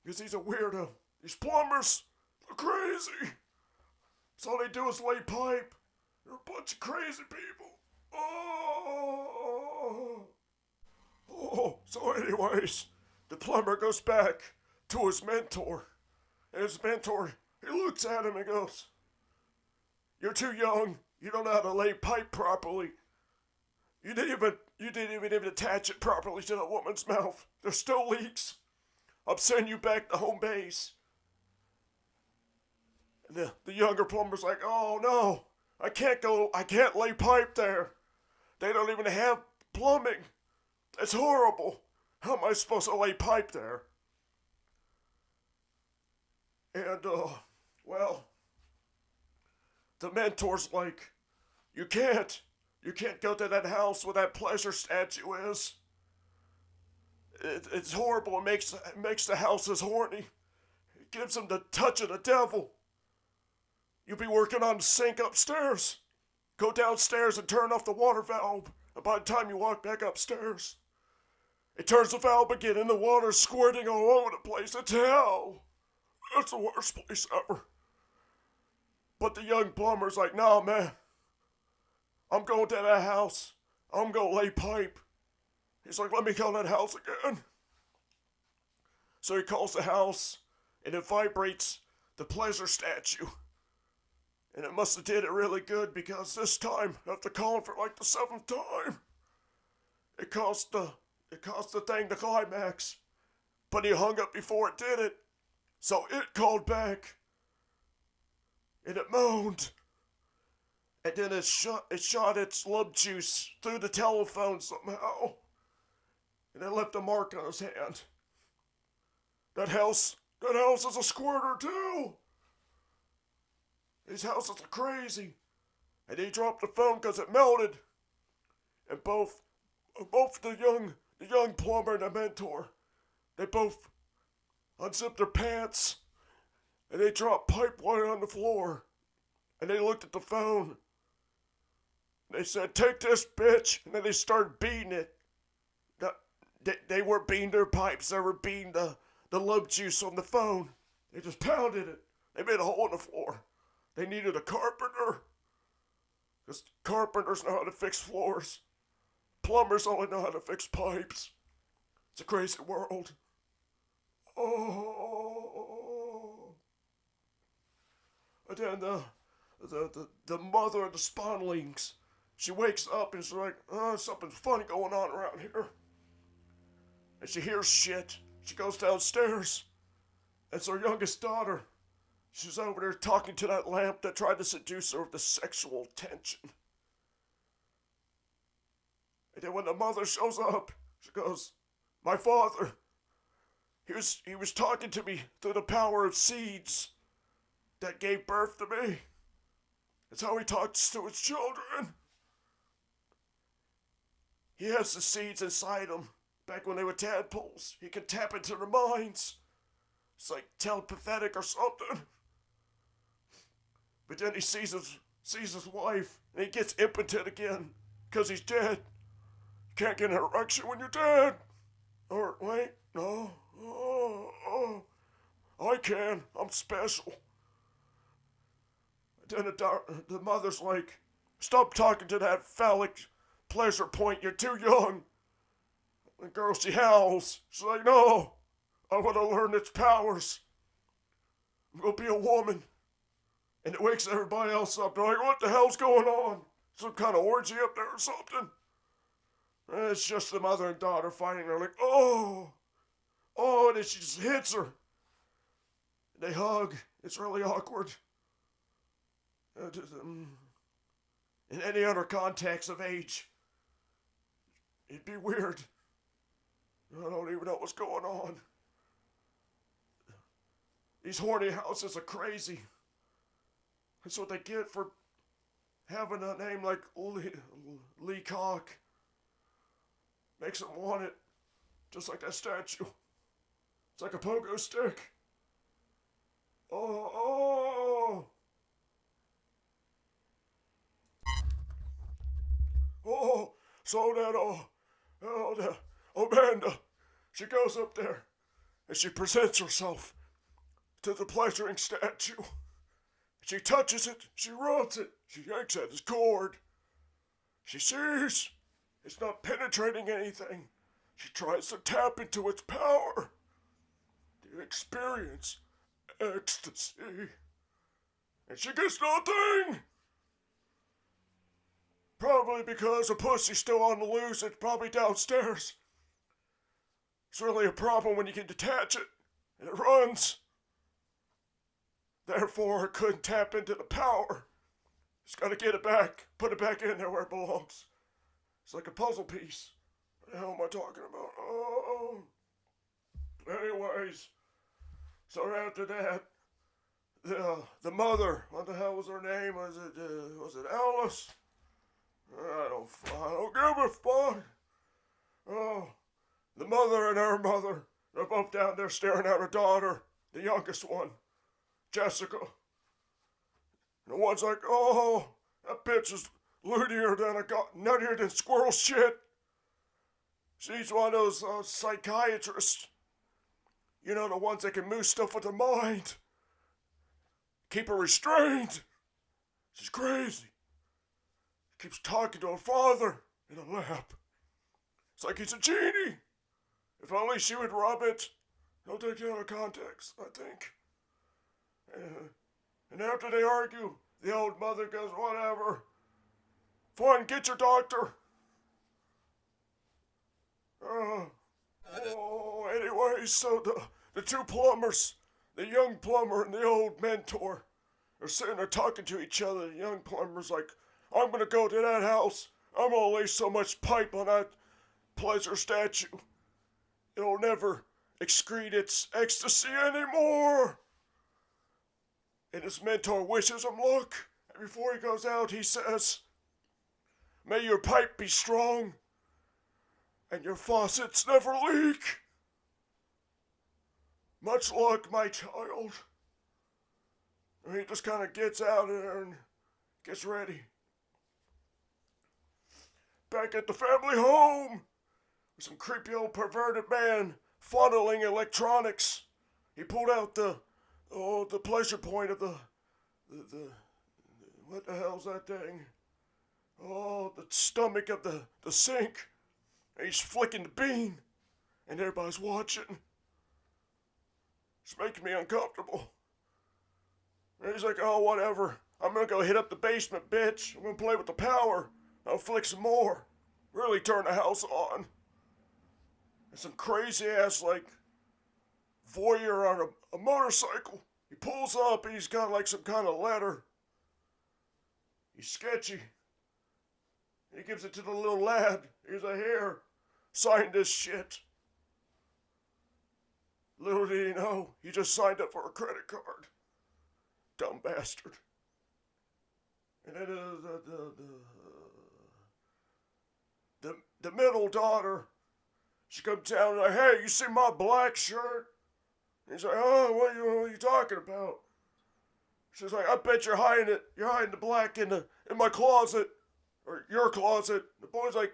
Because he's a weirdo. These plumbers, they're crazy. So all they do is lay pipe. They're a bunch of crazy people. So anyways, the plumber goes back to his mentor. And his mentor, he looks at him and goes, you're too young. You don't know how to lay pipe properly. You didn't even attach it properly to the woman's mouth. There's still leaks. I'm sending you back to home base. And the younger plumber's like, oh no, I can't lay pipe there. They don't even have plumbing. It's horrible. How am I supposed to lay pipe there? And, well, the mentor's like, you can't go to that house where that pleasure statue is. It's horrible. It makes the houses horny. It gives them the touch of the devil. You'll be working on the sink upstairs. Go downstairs and turn off the water valve. And by the time you walk back upstairs, it turns the valve again and the water's squirting all over the place. It's hell. It's the worst place ever. But the young plumber's like, nah, man. I'm going to that house. I'm going to lay pipe. He's like, let me call that house again. So he calls the house, and it vibrates the pleasure statue. And it must have did it really good because this time, after calling for like the 7th time, it caused the thing to climax. But he hung up before it did it. So it called back. And it moaned. And then it shot its love juice through the telephone somehow. And it left a mark on his hand. That house is a squirter too. These houses are crazy. And he dropped the phone because it melted. And both the young plumber and the mentor, they both unzipped their pants. And they dropped pipe wire on the floor. And they looked at the phone. They said, take this, bitch. And then they started beating it. They weren't beating their pipes. They were beating the love juice on the phone. They just pounded it. They made a hole in the floor. They needed a carpenter. Because carpenters know how to fix floors. Plumbers only know how to fix pipes. It's a crazy world. Oh. And then the mother of the spawnlings, she wakes up and she's like, something's funny going on around here. And she hears shit. She goes downstairs. It's her youngest daughter. She's over there talking to that lamp that tried to seduce her with the sexual tension. And then when the mother shows up, she goes, my father, he was talking to me through the power of seeds that gave birth to me. It's how he talks to his children. He has the seeds inside him. Back when they were tadpoles, he can tap into their minds. It's like telepathic or something. But then he sees his wife, and he gets impotent again, because he's dead. You can't get an erection when you're dead. Or, wait, no. I can. I'm special. Then the mother's like, stop talking to that phallic pleasure point. You're too young. The girl, she howls. She's like, no, I want to learn its powers. We'll be a woman. And it wakes everybody else up. They're like, what the hell's going on? Some kind of orgy up there or something? And it's just the mother and daughter fighting. They're like, oh, and then she just hits her. They hug. It's really awkward. In any other context of age, it'd be weird. I don't even know what's going on. These horny houses are crazy. That's what they get for having a name like Lee Cock. Makes them want it. Just like that statue. It's like a pogo stick. Oh. So that, Amanda, she goes up there and she presents herself to the pleasuring statue. She touches it, she rubs it, she yanks at his cord. She sees it's not penetrating anything. She tries to tap into its power to experience ecstasy. And she gets nothing! Probably because the pussy's still on the loose, it's probably downstairs. It's really a problem when you can detach it, and it runs. Therefore, it couldn't tap into the power. Just gotta get it back, put it back in there where it belongs. It's like a puzzle piece. What the hell am I talking about? Oh. Anyways, so after that, the mother, what the hell was her name? Was it Alice? I don't give a fuck. Oh, the mother and her mother, they're both down there staring at her daughter, the youngest one, Jessica. And the one's like, oh, that bitch is nuttier than squirrel shit. She's one of those psychiatrists. You know, the ones that can move stuff with the mind. Keep her restrained. She's crazy. Keeps talking to her father in a lap. It's like he's a genie. If only she would rub it. He'll take it out of context, I think. And after they argue, the old mother goes, whatever. Fine, get your doctor. Anyway, so the two plumbers, the young plumber and the old mentor, are sitting there talking to each other. The young plumber's like, I'm gonna go to that house. I'm gonna lay so much pipe on that pleasure statue. It'll never excrete its ecstasy anymore. And his mentor wishes him luck. And before he goes out, he says, may your pipe be strong and your faucets never leak. Much luck, my child. And he just kind of gets out of there and gets ready. Back at the family home, with some creepy old perverted man funneling electronics. He pulled out the pleasure point of the what the hell's that thing? Oh, the stomach of the sink. And he's flicking the bean, and everybody's watching. It's making me uncomfortable. And he's like, oh, whatever. I'm gonna go hit up the basement, bitch. I'm gonna play with the power. I'll flick some more. Really turn the house on. And some crazy ass, like, voyeur on a motorcycle. He pulls up and he's got like some kind of letter. He's sketchy. He gives it to the little lad. He's like, here, sign this shit. Little did he know, he just signed up for a credit card. Dumb bastard. And then the middle daughter, she comes down and like, hey, you see my black shirt? And he's like, oh, what are you talking about? She's like, I bet you're hiding the black in my closet, or your closet. The boy's like,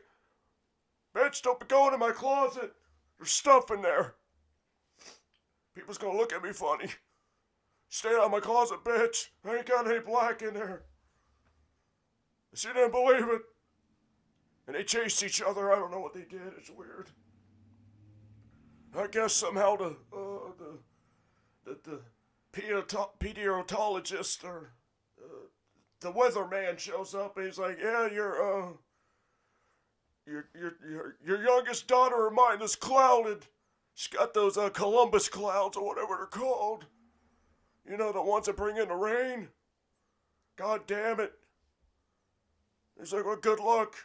bitch, don't be going in my closet. There's stuff in there. People's gonna look at me funny. Stay out of my closet, bitch. I ain't got any black in there. She didn't believe it. And they chased each other. I don't know what they did. It's weird. guess somehow the pediatrologist or the weatherman shows up and he's like, yeah, your youngest daughter of mine is clouded. She's got those Columbus clouds or whatever they're called. You know, the ones that bring in the rain. God damn it. He's like, well, good luck.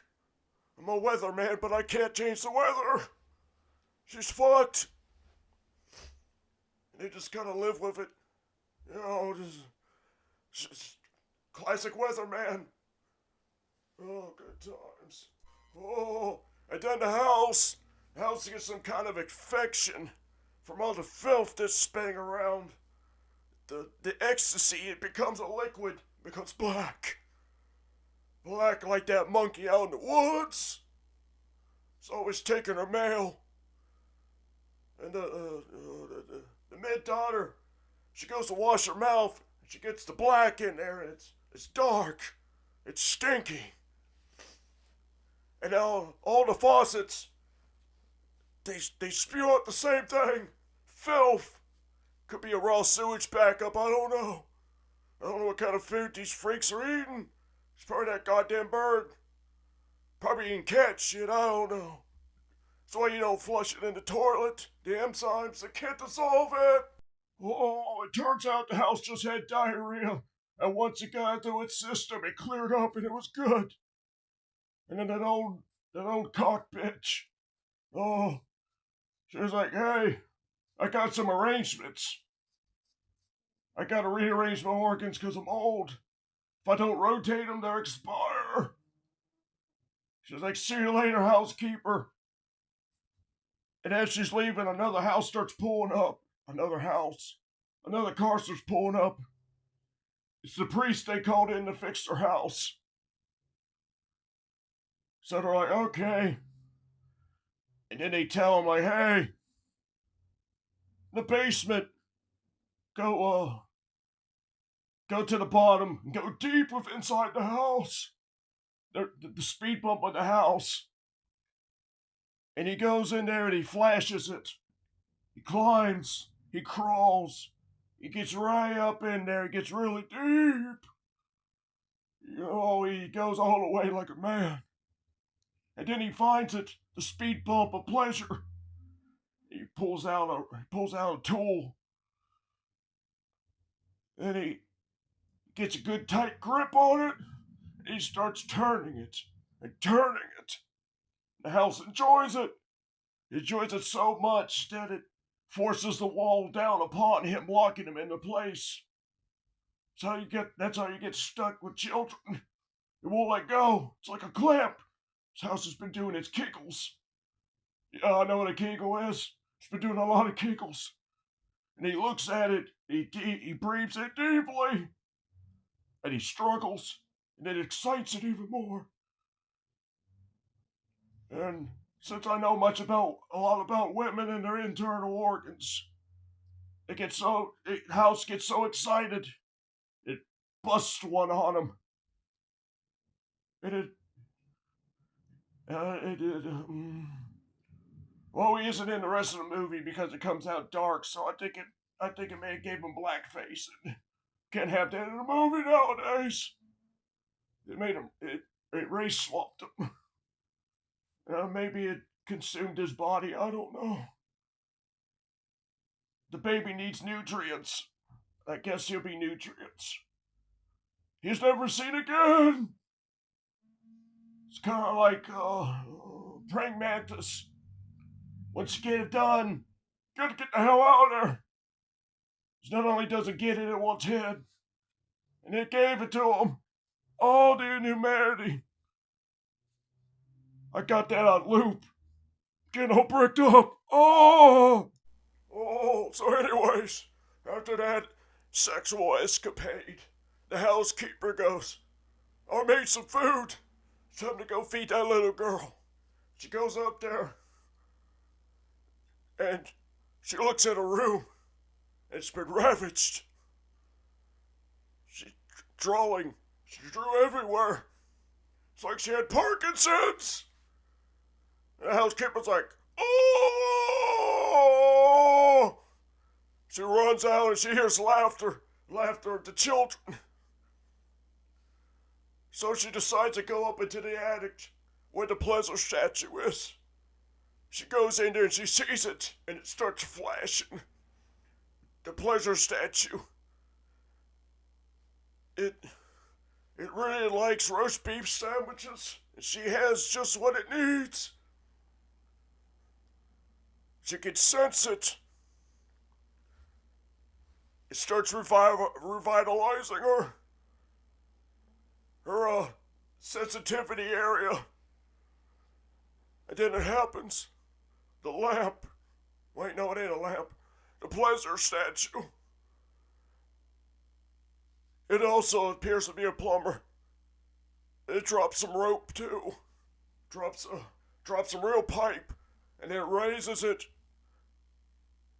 I'm a weatherman, but I can't change the weather. She's fucked. And they just gotta live with it. You know, just classic weatherman. Oh, good times. Oh, and then the house gets some kind of infection from all the filth that's spinning around. The ecstasy, it becomes a liquid, becomes black. Black like that monkey out in the woods. It's always taking her mail. And the mid-daughter, she goes to wash her mouth, and she gets the black in there, and it's dark. It's stinky. And all the faucets, they spew out the same thing. Filth. Could be a raw sewage backup, I don't know. I don't know what kind of food these freaks are eating. It's probably that goddamn bird. Probably eating cat shit, I don't know. That's why you don't flush it in the toilet. The enzymes, they can't dissolve it. Oh, it turns out the house just had diarrhea. And once it got into its system, it cleared up and it was good. And then that old cock bitch. Oh, she was like, hey, I got some arrangements. I gotta rearrange my organs because I'm old. If I don't rotate them, they'll expire. She was like, see you later, housekeeper. And as she's leaving, another house starts pulling up. Another house. Another car starts pulling up. It's the priest they called in to fix their house. So they're like, okay. And then they tell him, like, hey, the basement, go to the bottom and go deep inside the house. The speed bump of the house. And he goes in there and he flashes it. He climbs. He crawls. He gets right up in there. He gets really deep. You know, he goes all the way like a man. And then he finds it, the speed bump of pleasure. He pulls out a tool. And he gets a good tight grip on it. And he starts turning it and turning it. The house enjoys it. It enjoys it so much that it forces the wall down upon him, locking him into place. That's how you get stuck with children. It won't let go. It's like a clamp. This house has been doing its kegels. Yeah, I know what a kegel is. It's been doing a lot of kegels. And he looks at it, he breathes it deeply. And he struggles, and it excites it even more. And since I know a lot about women and their internal organs, the house gets so excited, it busts one on him. And well, he isn't in the rest of the movie because it comes out dark, so I think it may have gave him blackface. And can't have that in a movie nowadays. It race swapped him. Maybe it consumed his body, I don't know. The baby needs nutrients. I guess he'll be nutrients. He's never seen again. It's kind of like praying mantis. Once you get it done, you gotta get the hell out of there. Because not only does it get it, it wants hid. And it gave it to him. All the inhumanity. I got that on loop. Getting all bricked up. Oh, so anyways, after that sexual escapade, the housekeeper goes, I made some food. It's time to go feed that little girl. She goes up there, and she looks at her room. It's been ravaged. She's drawing. She drew everywhere. It's like she had Parkinson's. And the housekeeper's like, oh! She runs out and she hears laughter at the children. So she decides to go up into the attic where the pleasure statue is. She goes in there and she sees it, and it starts flashing. The pleasure statue. It really likes roast beef sandwiches, and she has just what it needs. She can sense it. It starts revitalizing her sensitivity area. And then it happens. The lamp. Wait, no, it ain't a lamp. The pleasure statue. It also appears to be a plumber. It drops some rope too. Drops some real pipe, and it raises it.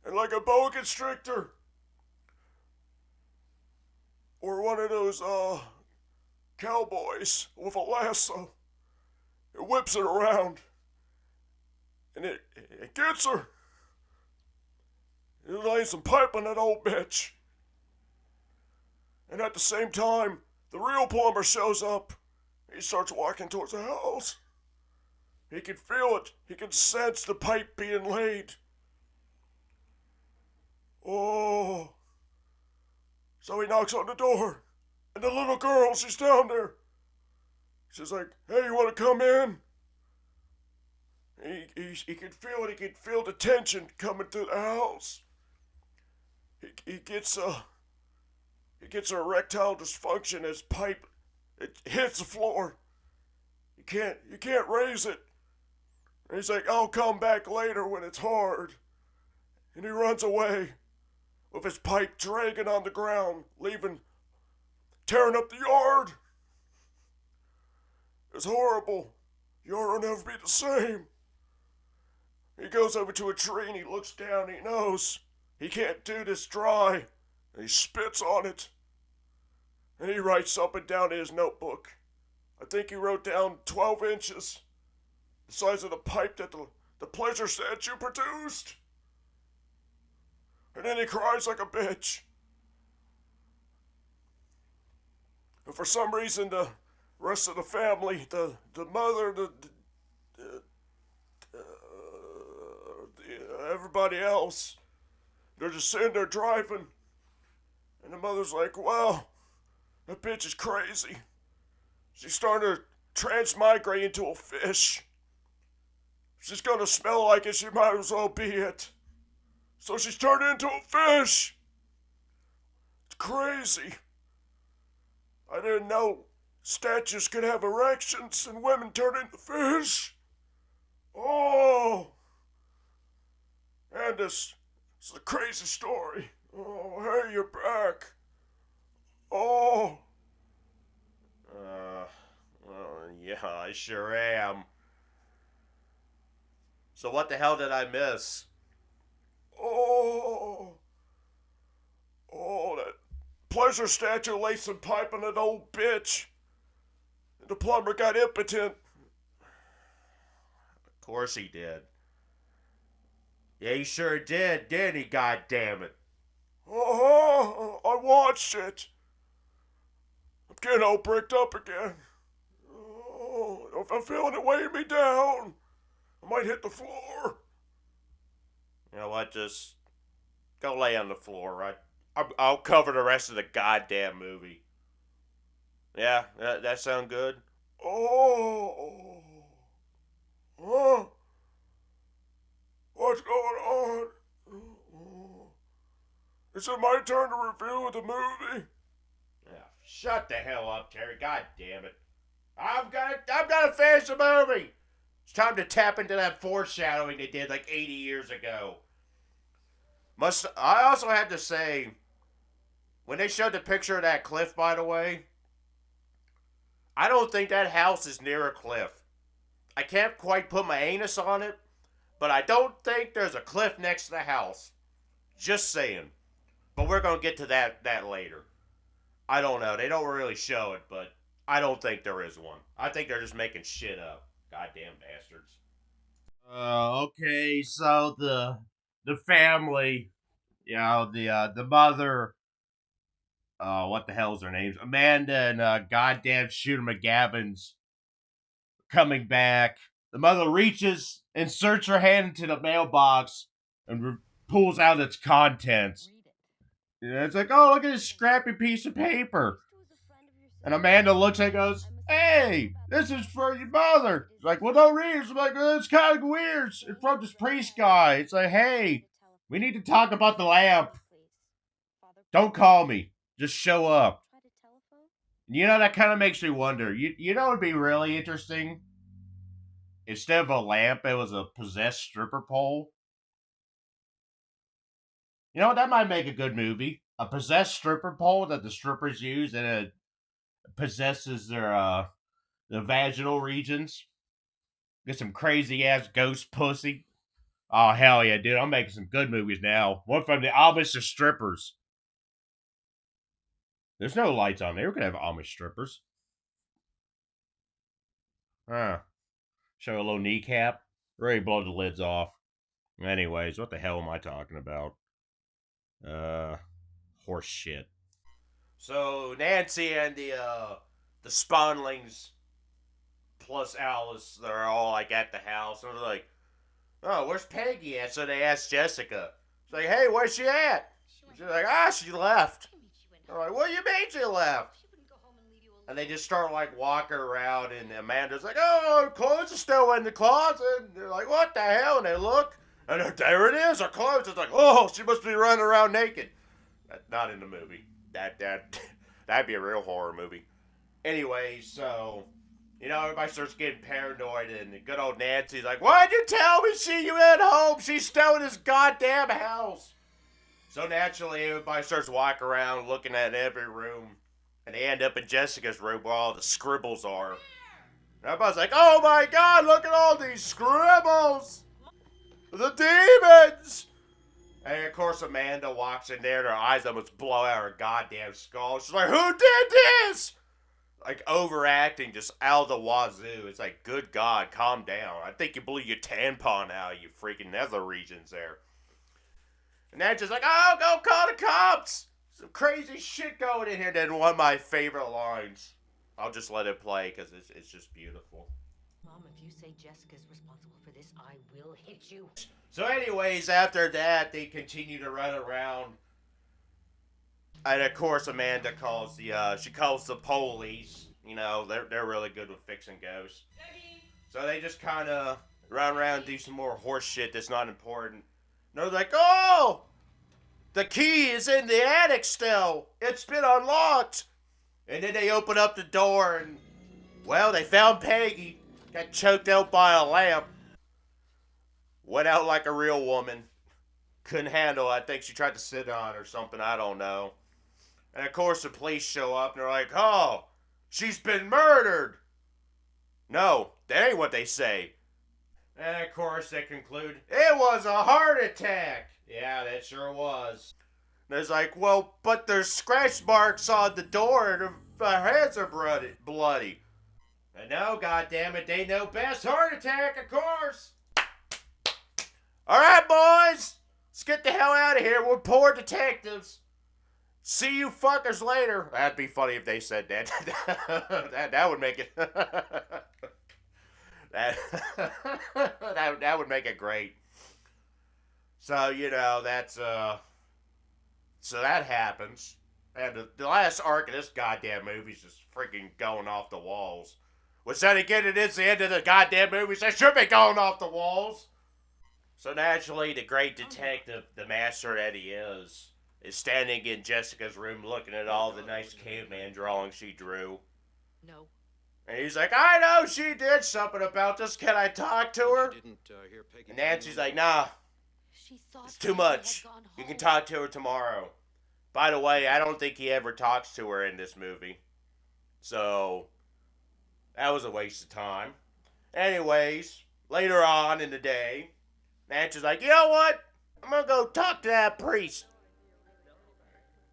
And like a boa constrictor, or one of those cowboys with a lasso, it whips it around, and it gets her. It lays some pipe on that old bitch. And at the same time, the real plumber shows up. He starts walking towards the house. He can feel it. He can sense the pipe being laid. Oh. So he knocks on the door. And the little girl, she's down there. She's like, hey, you want to come in? He can feel it. He can feel the tension coming through the house. He gets erectile dysfunction as pipe it hits the floor. You can't raise it. And he's like, I'll come back later when it's hard. And he runs away with his pipe dragging on the ground, tearing up the yard. It's horrible. Yard will never be the same. He goes over to a tree and he looks down and he knows he can't do this dry. And he spits on it. And he writes up and down in his notebook. I think he wrote down 12 inches. The size of the pipe that the pleasure statue produced. And then he cries like a bitch. And for some reason, the rest of the family, the mother, everybody else, they're just sitting there driving. And the mother's like, wow, that bitch is crazy. She's starting to transmigrate into a fish. She's gonna smell like it, she might as well be it. So she's turned into a fish. It's crazy. I didn't know statues could have erections and women turn into fish. Oh. And this is a crazy story. Oh, hey, you're back. Oh. Yeah, I sure am. So what the hell did I miss? Oh. Oh, that pleasure statue laid some pipe on that old bitch. And the plumber got impotent. Of course he did. Yeah, he sure did, didn't he, goddammit? Oh, I watched it. I'm getting all bricked up again. Oh, I'm feeling it weighing me down. I might hit the floor. You know what, just go lay on the floor, right? I'll cover the rest of the goddamn movie. Yeah, that sound good? Oh. Huh? What's going on? Is it my turn to review the movie? Yeah, shut the hell up, Terry. God damn it. I'm gonna finish the movie. It's time to tap into that foreshadowing they did like 80 years ago. I also had to say, when they showed the picture of that cliff, by the way, I don't think that house is near a cliff. I can't quite put my anus on it, but I don't think there's a cliff next to the house. Just saying. But we're going to get to that later. I don't know. They don't really show it, but I don't think there is one. I think they're just making shit up. Goddamn bastards. Okay, so the family, The mother, what the hell's their names? Amanda and goddamn Shooter McGavin's coming back. The mother reaches, inserts her hand into the mailbox, and pulls out its contents. And it's like, oh, look at this scrappy piece of paper. And Amanda looks at it and goes, hey, this is for your mother. She's like, well, don't read it. She's like, it's kind of weird. It's from this priest guy. It's like, hey, we need to talk about the lamp. Don't call me. Just show up. That kind of makes me wonder. You know what would be really interesting? Instead of a lamp, it was a possessed stripper pole. You know what? That might make a good movie. A possessed stripper pole that the strippers use, and it possesses their vaginal regions. Get some crazy ass ghost pussy. Oh hell yeah, dude! I'm making some good movies now. One from the Amish strippers. There's no lights on there. We could have Amish strippers. Show a little kneecap. Ready to blow the lids off. Anyways, what the hell am I talking about? Horse shit. So Nancy and the spawnlings plus Alice, they're all like at the house, and they're like, "Oh, where's Peggy at?" So they asked Jessica. She's like, "Hey, where's she at?" She's like, she left. They're like, "What do you mean she left?" And they just start like walking around, and Amanda's like, "Oh, her clothes are still in the closet." And they're like, "What the hell?" And they look, and there it is, her clothes. It's like, "Oh, she must be running around naked." Not in the movie. That'd be a real horror movie. Anyway, so everybody starts getting paranoid, and good old Nancy's like, "Why'd you tell me you at home? She's still in this goddamn house." So naturally, everybody starts walking around, looking at every room, and they end up in Jessica's room where all the scribbles are. And everybody's like, "Oh my god, look at all these scribbles! The demons!" And of course, Amanda walks in there, and her eyes almost blow out her goddamn skull. She's like, "Who did this?" Like overacting, just out of the wazoo. It's like, good God, calm down. I think you blew your tampon out, you freaking nether regions there. And that's just like, "Oh, go call the cops. Some crazy shit going in here." Then one of my favorite lines. I'll just let it play because it's just beautiful. Mom, if you say Jessica's responsible for this, I will hit you. So, anyways, after that, they continue to run around. And of course, Amanda calls the police. They're really good with fixing ghosts. So they just kind of run around and do some more horse shit that's not important. And they're like, "Oh, the key is in the attic still. It's been unlocked." And then they open up the door, and well, they found Peggy. Got choked out by a lamp. Went out like a real woman. Couldn't handle it. I think she tried to sit on or something. I don't know. And of course, the police show up, and they're like, "Oh, she's been murdered." No, that ain't what they say. And of course, they conclude, it was a heart attack. Yeah, that sure was. And it's like, well, but there's scratch marks on the door, and her hands are bloody. And no, goddammit, they know best. Heart attack, of course. Alright, boys. Let's get the hell out of here. We're poor detectives. See you fuckers later. That'd be funny if they said that. that would make it. that would make it great. So that's so that happens, and the last arc of this goddamn movie is just freaking going off the walls. Which then again, it is the end of the goddamn movie, so it should be going off the walls. So naturally, the great detective, the master that he is standing in Jessica's room looking at all the nice caveman drawings she drew. No. And he's like, "I know she did something about this. Can I talk to her?" And Nancy's like, "Nah, it's too much. You can talk to her tomorrow." By the way, I don't think he ever talks to her in this movie. So, that was a waste of time. Anyways, later on in the day, Nancy's like, "You know what? I'm gonna go talk to that priest."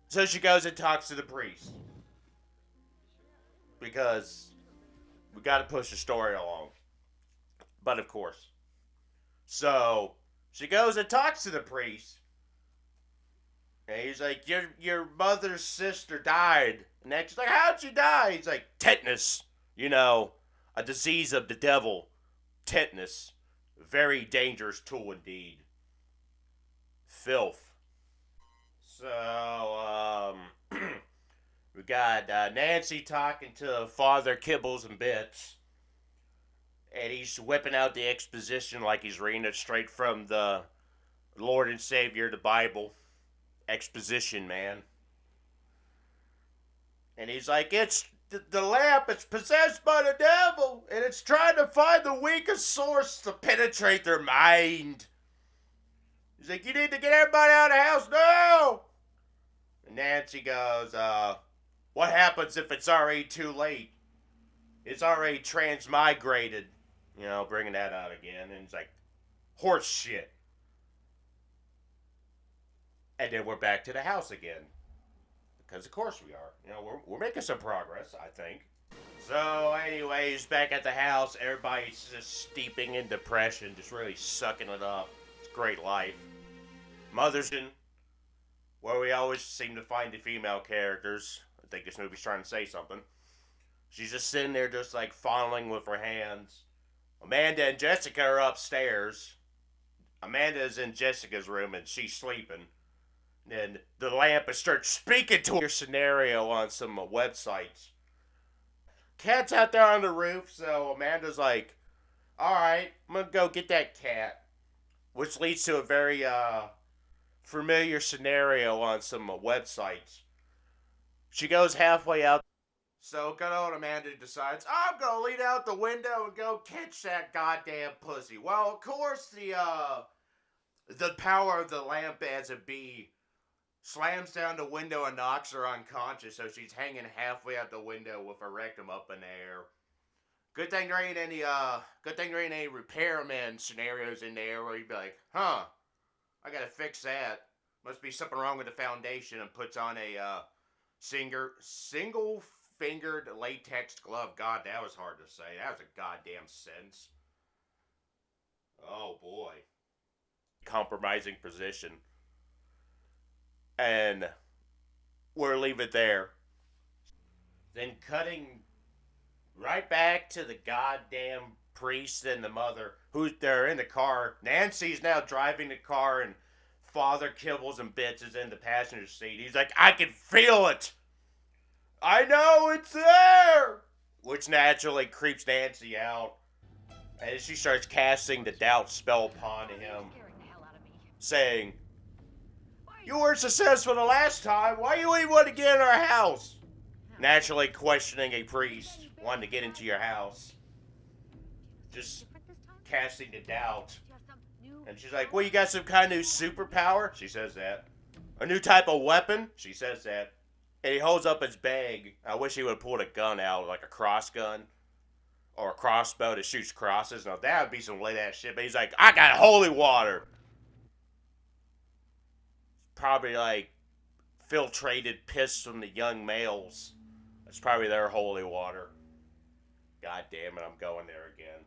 So she goes and talks to the priest. Because we gotta push the story along. But of course. So, she goes and talks to the priest. And he's like, your mother's sister died. And Nancy's like, how'd she die? He's like, tetanus. You know, a disease of the devil. Tetanus. Very dangerous tool indeed. Filth. So, we got Nancy talking to Father Kibbles and Bits. And he's whipping out the exposition like he's reading it straight from the Lord and Savior, the Bible. Exposition, man. And he's like, it's the lamp, it's possessed by the devil, and it's trying to find the weakest source to penetrate their mind. He's like, you need to get everybody out of the house now! And Nancy goes, what happens if it's already too late? It's already transmigrated. You know, bringing that out again. And he's like, horse shit. And then we're back to the house again. Because of course we are. You know, we're making some progress, I think. So, anyways, back at the house, everybody's just steeping in depression, just really sucking it up. It's a great life. Mother's in, where we always seem to find the female characters. I think this movie's trying to say something. She's just sitting there, just like fondling with her hands. Amanda and Jessica are upstairs. Amanda's in Jessica's room and she's sleeping. And the lamp starts speaking to her scenario on some websites. Cat's out there on the roof, so Amanda's like, alright, I'm gonna go get that cat. Which leads to a very familiar scenario on some websites. She goes halfway out. So good old Amanda decides, I'm gonna lean out the window and go catch that goddamn pussy. Well, of course, the power of the lamp as a bee slams down the window and knocks her unconscious, so she's hanging halfway out the window with her rectum up in the air. Good thing there ain't any repairman scenarios in there where you'd be like, huh, I gotta fix that. Must be something wrong with the foundation, and puts on a single-fingered latex glove. God, that was hard to say. That was a goddamn sentence. Oh boy. Compromising position. And we'll leave it there. Then cutting right back to the goddamn priest and the mother, who's there in the car. Nancy's now driving the car, and Father Kibbles and Bits is in the passenger seat. He's like, I can feel it! I know it's there! Which naturally creeps Nancy out. And she starts casting the doubt spell upon him, saying, you weren't successful the last time. Why you even want to get in our house? Naturally questioning a priest wanting to get into your house. Just casting the doubt. And she's like, well, you got some kind of new superpower? She says that. A new type of weapon? She says that. And he holds up his bag. I wish he would have pulled a gun out, like a cross gun. Or a crossbow that shoots crosses. Now, that would be some lit ass shit. But he's like, I got holy water. Probably like filtrated piss from the young males. That's probably their holy water. God damn it, I'm going there again.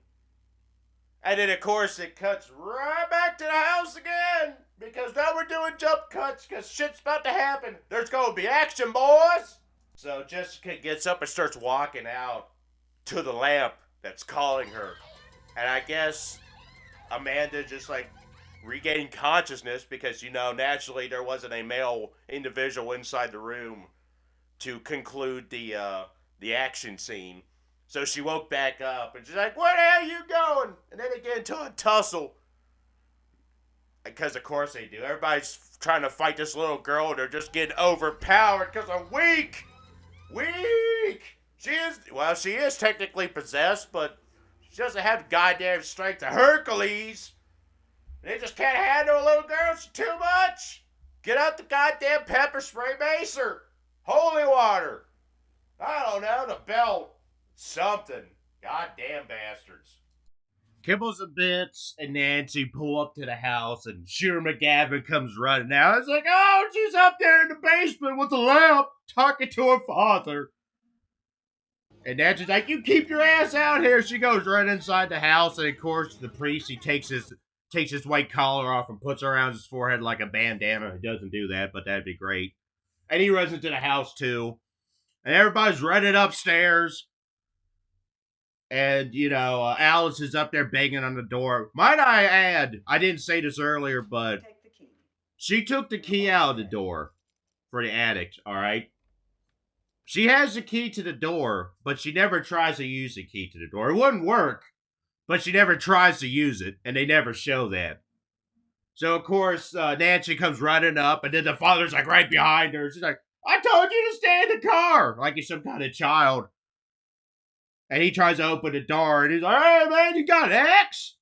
And then of course it cuts right back to the house again. Because now we're doing jump cuts because shit's about to happen. There's gonna be action, boys. So Jessica gets up and starts walking out to the lamp that's calling her. And I guess Amanda just like regained consciousness because, you know, naturally there wasn't a male individual inside the room to conclude the action scene. So she woke back up and she's like, where the hell are you going? And then they get into a tussle. Because of course they do. Everybody's trying to fight this little girl and they're just getting overpowered because I'm weak. Weak. She is technically possessed, but she doesn't have goddamn strength of Hercules. They just can't handle a little girl. She's too much. Get out the goddamn pepper spray macer. Holy water. I don't know, the belt. Something. Goddamn bastards. Kibbles and Bits and Nancy pull up to the house and Shooter McGavin comes running out. It's like, oh, she's up there in the basement with the lamp talking to her father. And Nancy's like, you keep your ass out here. She goes right inside the house, and of course the priest, he takes takes his white collar off and puts it around his forehead like a bandana. He doesn't do that, but that'd be great. And he runs into the house too. And everybody's running upstairs. And, Alice is up there banging on the door. Might I add, I didn't say this earlier, but she took the key out of the door for the attic, alright? She has the key to the door, but she never tries to use the key to the door. It wouldn't work, but she never tries to use it, and they never show that. So, of course, Nancy comes running up, and then the father's, like, right behind her. She's like, I told you to stay in the car! Like he's some kind of child. And he tries to open the door, and he's like, hey, man, you got an axe?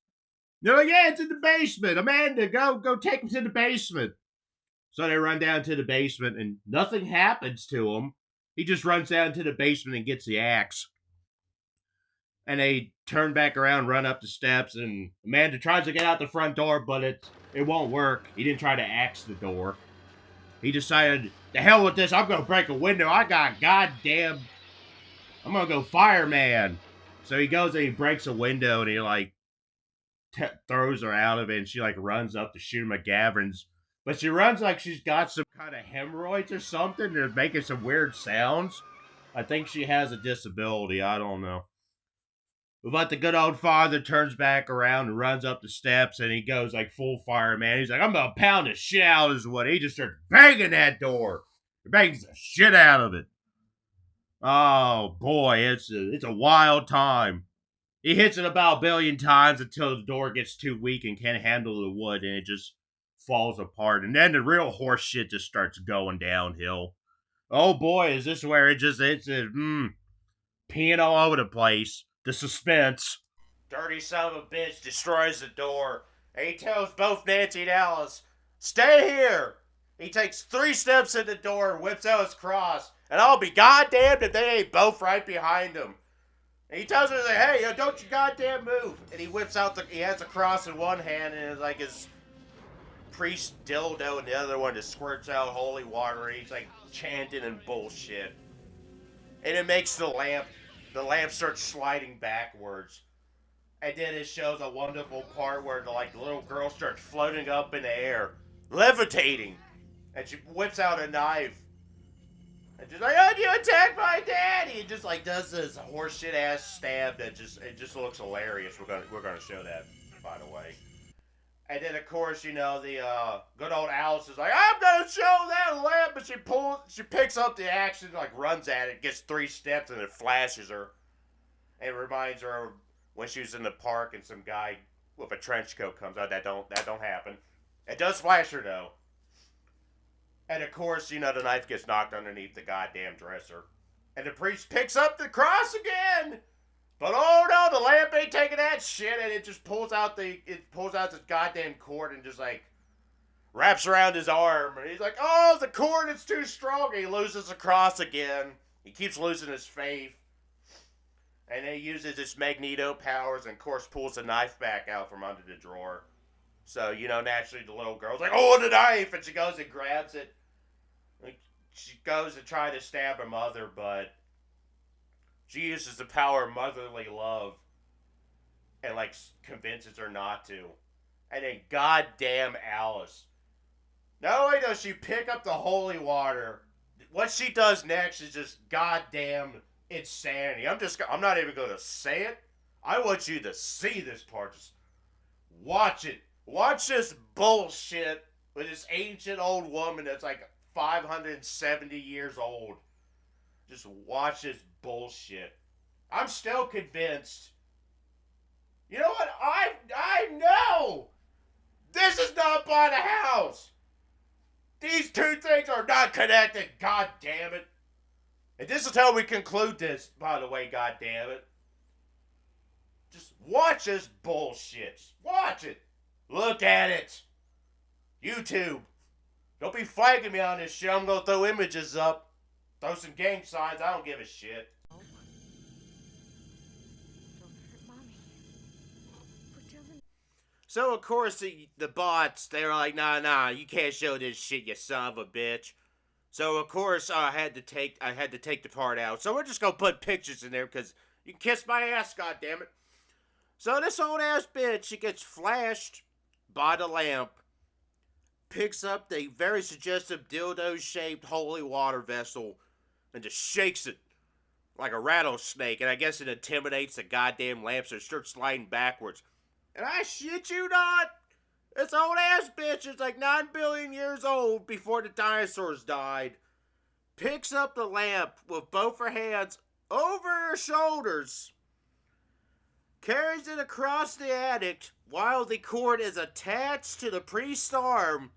They're like, yeah, it's in the basement. Amanda, go take him to the basement. So they run down to the basement, and nothing happens to him. He just runs down to the basement and gets the axe. And they turn back around, run up the steps, and Amanda tries to get out the front door, but it won't work. He didn't try to axe the door. He decided, the hell with this, I'm going to break a window. I'm going to go fireman. So he goes and he breaks a window, and he, throws her out of it, and she, runs up to shoot him at Gavin's. But she runs like she's got some kind of hemorrhoids or something. They're making some weird sounds. I think she has a disability. I don't know. But the good old father turns back around and runs up the steps, and he goes full fireman. He's like, I'm going to pound the shit out of this one. He just starts banging that door. He bangs the shit out of it. Oh, boy, it's a wild time. He hits it about 1 billion times until the door gets too weak and can't handle the wood, and it just falls apart. And then the real horse shit just starts going downhill. Oh, boy, is this where it's peeing all over the place. The suspense. Dirty son of a bitch destroys the door, and he tells both Nancy and Alice, stay here. He takes 3 steps in the door and whips out his cross, and I'll be goddamned if they ain't both right behind him. And he tells her, hey, don't you goddamn move. And he whips out he has a cross in one hand, and it's his priest dildo in the other one that squirts out holy water, and he's chanting and bullshit. And it makes the lamp starts sliding backwards. And then it shows a wonderful part where the little girl starts floating up in the air, levitating. And she whips out a knife. And she's like, oh, you attacked my daddy! And just does this horseshit ass stab that it just looks hilarious. We're gonna show that, by the way. And then of course, the good old Alice is like, I'm gonna show that lamp, but she picks up the axe and runs at it, gets 3 steps, and it flashes her. And it reminds her of when she was in the park and some guy with a trench coat comes out. That don't happen. It does flash her though. And of course, the knife gets knocked underneath the goddamn dresser. And the priest picks up the cross again! But oh no, the lamp ain't taking that shit, and it just pulls out this goddamn cord and just wraps around his arm. And he's like, oh, the cord is too strong. And he loses the cross again. He keeps losing his faith. And then he uses his magneto powers and of course pulls the knife back out from under the drawer. So, naturally the little girl's like, oh, the knife! And she goes and grabs it. She goes to try to stab her mother, but she uses the power of motherly love and convinces her not to. And then goddamn Alice. Not only does she pick up the holy water, what she does next is just goddamn insanity. I'm not even going to say it. I want you to see this part. Just watch it. Watch this bullshit with this ancient old woman that's 570 years old. Just watch this bullshit. I'm still convinced. You know what? I know! This is not by the house! These 2 things are not connected, god damn it. And this is how we conclude this, by the way, god damn it. Just watch this bullshit. Watch it. Look at it. YouTube. Don't be flagging me on this shit. I'm gonna throw images up. Throw some gang signs. I don't give a shit. Don't hurt Mommy. We're telling. So, of course, the bots, they were like, nah, you can't show this shit, you son of a bitch. So, of course, I had to take the part out. So, we're just gonna put pictures in there, because you can kiss my ass, goddammit. So, this old ass bitch, she gets flashed by the lamp, picks up the very suggestive dildo-shaped holy water vessel and just shakes it like a rattlesnake, and I guess it intimidates the goddamn lamp, so it starts sliding backwards. And I shit you not, this old ass bitch is like 9 billion years old before the dinosaurs died. Picks up the lamp with both her hands over her shoulders, carries it across the attic while the cord is attached to the priest's arm,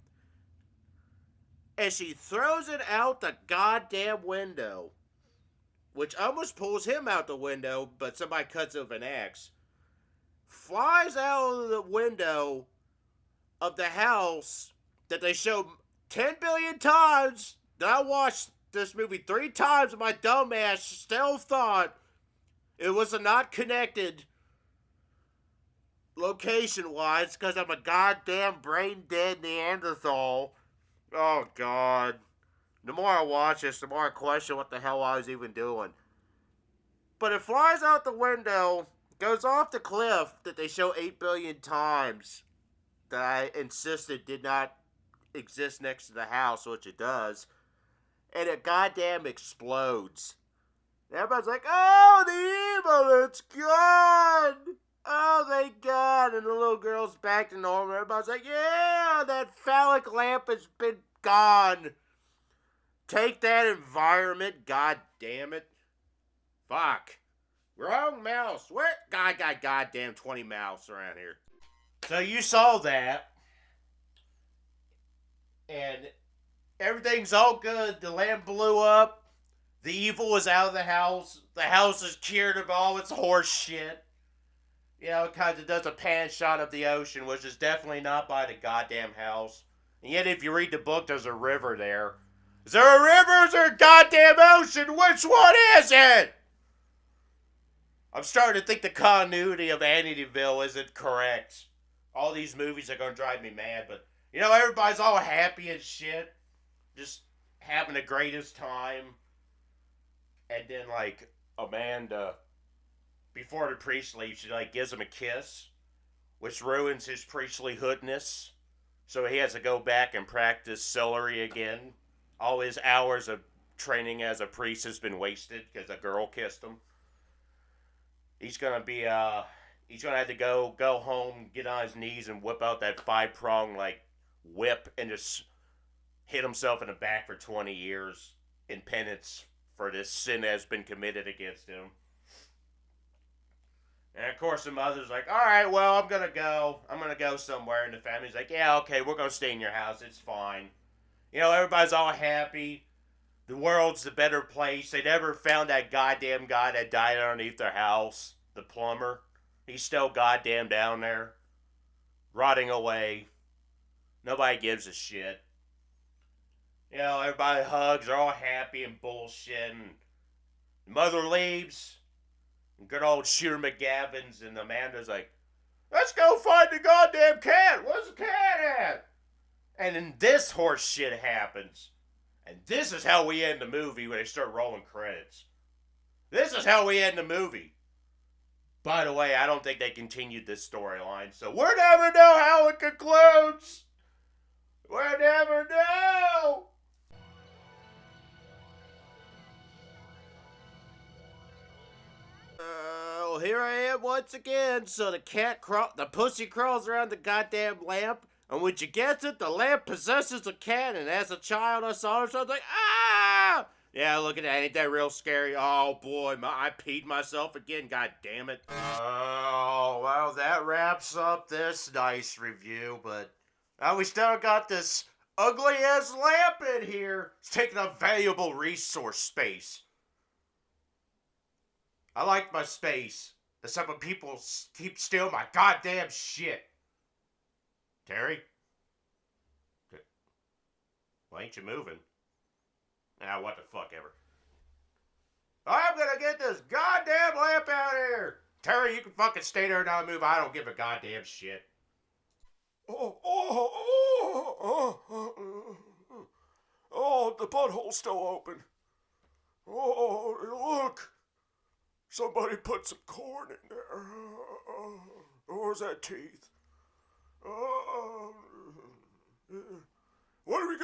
and she throws it out the goddamn window, which almost pulls him out the window, but somebody cuts it with an axe. Flies out of the window of the house that they showed 10 billion times. That I watched this movie 3 times, and my dumb ass still thought it was a not connected location-wise because I'm a goddamn brain-dead Neanderthal. Oh, God. The more I watch this, the more I question what the hell I was even doing. But it flies out the window, goes off the cliff that they show 8 billion times that I insisted did not exist next to the house, which it does, and it goddamn explodes. And everybody's like, oh, the evil, it's gone! Oh, thank God. And the little girl's back to normal. Everybody's like, yeah, that phallic lamp has been gone. Take that, environment, god damn it. Fuck. Wrong mouse. Where? I got goddamn 20 mouse around here. So you saw that. And everything's all good. The lamp blew up. The evil is out of the house. The house is cured of all its horse shit. You know, it kind of does a pan shot of the ocean, which is definitely not by the goddamn house. And yet, if you read the book, there's a river there. Is there a river or is there a goddamn ocean? Which one is it? I'm starting to think the continuity of Amityville isn't correct. All these movies are going to drive me mad, but, you know, everybody's all happy and shit. Just having the greatest time. And then, like, Amanda, before the priest leaves, she, like, gives him a kiss, which ruins his priestly hoodness. So he has to go back and practice celery again. All his hours of training as a priest has been wasted because a girl kissed him. He's gonna be he's gonna have to go home, get on his knees, and whip out that 5-prong like whip and just hit himself in the back for 20 years in penance for this sin that has been committed against him. And of course the mother's like, all right, well, I'm gonna go somewhere, and the family's like, yeah, okay, we're gonna stay in your house, it's fine. You know, everybody's all happy. The world's the better place. They never found that goddamn guy that died underneath their house. The plumber. He's still goddamn down there. Rotting away. Nobody gives a shit. You know, everybody hugs. They're all happy and bullshit. And the mother leaves. And good old Shooter McGavins and Amanda's like, let's go find the goddamn cat. Where's the cat at? And then this horse shit happens. And this is how we end the movie when they start rolling credits. This is how we end the movie. By the way, I don't think they continued this storyline, so we'll never know how it concludes. We'll never know. Well, here I am once again. So the pussy crawls around the goddamn lamp. And when she gets it, the lamp possesses the cat, and as a child I saw her, so I was like, ah! Yeah, look at that, ain't that real scary? Oh boy, I peed myself again, god damn it. Oh, well, that wraps up this nice review, but we still got this ugly ass lamp in here. It's taking up valuable resource space. I like my space, except when people keep stealing my goddamn shit. Terry? Why ain't you moving? Ah, what the fuck ever. I'm gonna get this goddamn lamp out of here! Terry, you can fucking stay there and not move. I don't give a goddamn shit. Oh, the butthole's still open. Oh, look. Somebody put some corn in there. Or was that teeth?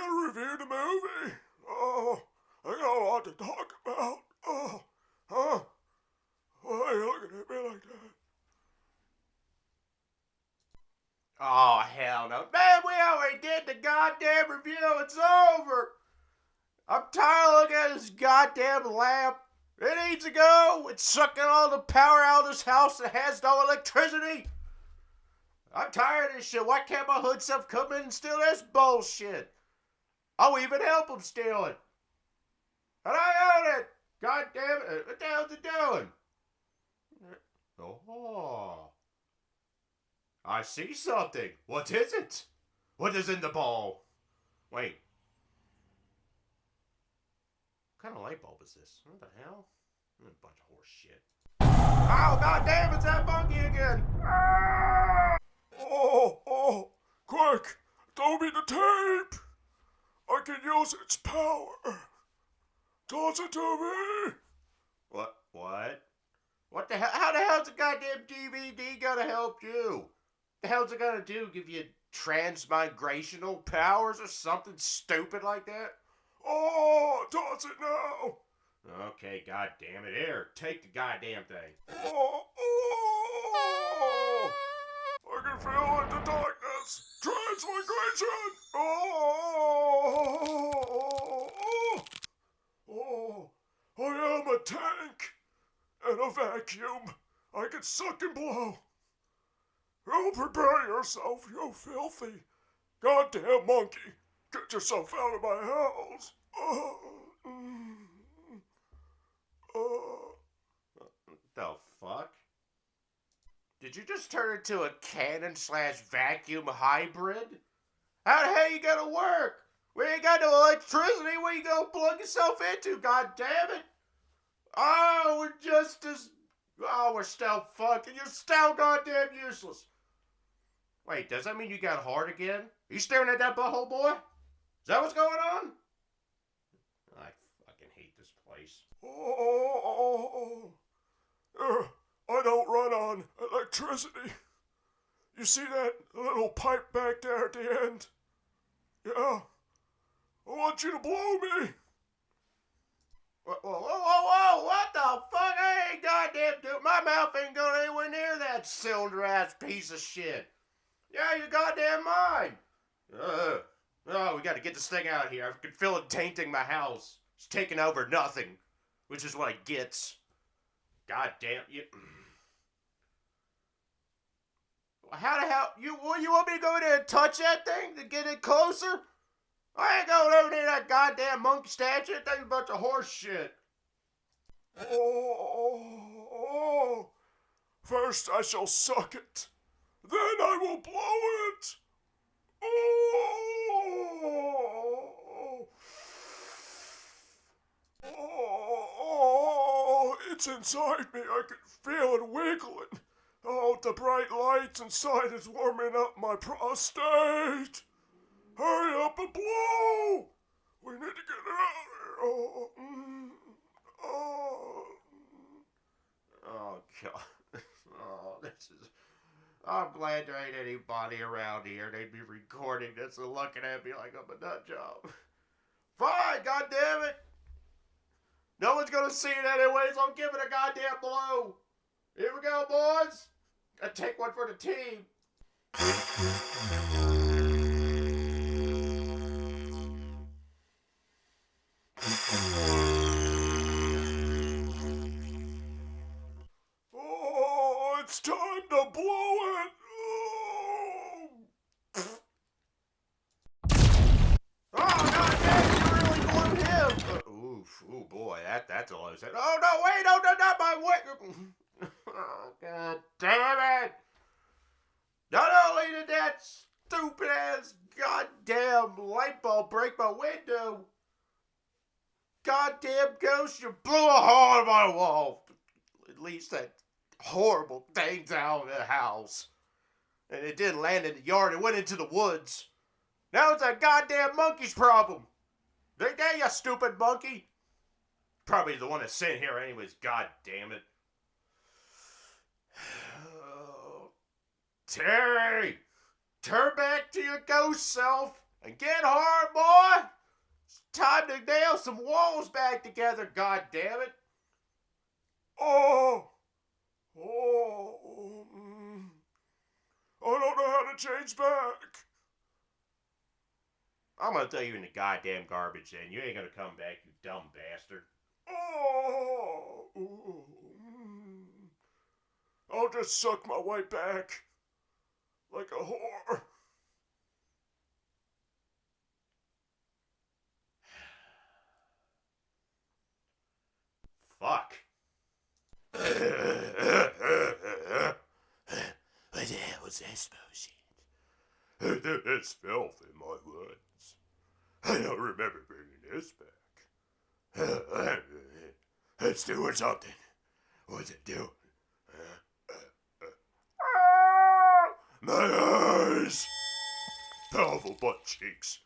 gonna review the movie? Oh, I got a lot to talk about. Oh, huh? Why are you looking at me like that? Oh, hell no. Man, we already did the goddamn review. It's over. I'm tired of looking at this goddamn lamp. It needs to go. It's sucking all the power out of this house that has no electricity. I'm tired of this shit. Why can't my hood stuff come in and steal this bullshit? I'll even help them steal it. And I own it. God damn it. What the hell's it doing? Oh. I see something. What is it? What is in the ball? Wait. What kind of light bulb is this? What the hell? A bunch of horse shit. Oh, god damn, it's that monkey again! Oh, quick! Throw me the tape! I can use its power. Toss it to me! What? What the hell? How the hell's a goddamn DVD gonna help you? The hell's it gonna do? Give you transmigrational powers or something stupid like that? Oh, toss it now! Okay, god damn it. Here, take the goddamn thing. Oh, I can feel it in the darkness! Transmigration! Oh, I am a tank! And a vacuum! I can suck and blow! Oh, prepare yourself, you filthy, goddamn monkey! Get yourself out of my house! The fuck? Did you just turn into a cannon/vacuum hybrid? How the hell you gonna work? We ain't got no electricity. Where you gonna plug yourself into? God damn it! Oh, we're still fucked, and you're still goddamn useless. Wait, does that mean you got hard again? Are you staring at that butthole, boy? Is that what's going on? I fucking hate this place. I don't run on electricity. You see that little pipe back there at the end? Yeah. I want you to blow me. Whoa, what the fuck? I ain't goddamn dude. My mouth ain't going anywhere near that cylinder-ass piece of shit. Yeah, you goddamn mind. Oh, we gotta get this thing out of here. I can feel it tainting my house. It's taking over nothing, which is what it gets. Goddamn you. How the hell? You want me to go in there and touch that thing to get it closer? I ain't going over near that goddamn monkey statue. That thing's a bunch of horse shit. First I shall suck it. Then I will blow it. It's inside me. I can feel it wiggling. Oh, the bright lights inside is warming up my prostate. Hurry up and blow. We need to get out of here. Oh, God. Oh, this is... I'm glad there ain't anybody around here. They'd be recording this and looking at me like I'm a nut job. Fine, goddammit. No one's gonna see it anyway, so I'm giving a goddamn blow. Here we go, boys. Gotta take one for the team. Oh, it's time to blow it. Oh, goddamn, you really blew him. Ooh, boy, that's a low set. Oh, no, wait, no, not my way. Oh, God damn it. Not only did that stupid ass goddamn light bulb break my window, goddamn ghost, you blew a hole in my wall. At least that horrible thing's out of the house. And it didn't land in the yard, it went into the woods. Now it's a goddamn monkey's problem. Ain't that you stupid monkey? Probably the one that's sitting here anyways, god damn it. Terry! Turn back to your ghost self And get hard, boy! It's time to nail some walls back together, goddammit! Oh! Oh! I don't know how to change back. I'm gonna throw you in the goddamn garbage then. You ain't gonna come back, you dumb bastard. Oh! I'll just suck my way back. Like a whore. Fuck. What the hell was this bullshit? There's filth in my woods. I don't remember bringing this back. It's doing something. What's it doing? My eyes! Powerful butt cheeks.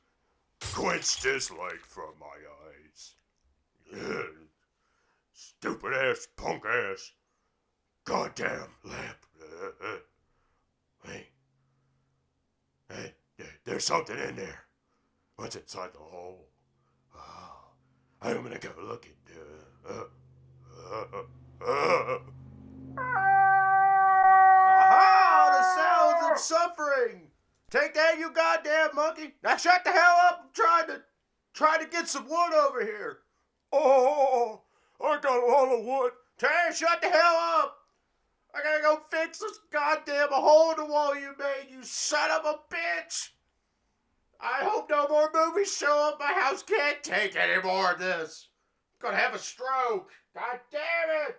Quench this light from my eyes. Stupid ass, punk ass. Goddamn lamp. Hey, there's something in there. What's inside the hole? Oh, I'm gonna go look into it. Aha! The sounds of suffering! Take that, you goddamn monkey! Now shut the hell up! I'm trying to get some wood over here. Oh, I got a lot of wood. Terry, shut the hell up! I gotta go fix this goddamn hole in the wall you made, you son of a bitch! I hope no more movies show up. My house can't take any more of this. I'm gonna have a stroke. God damn it!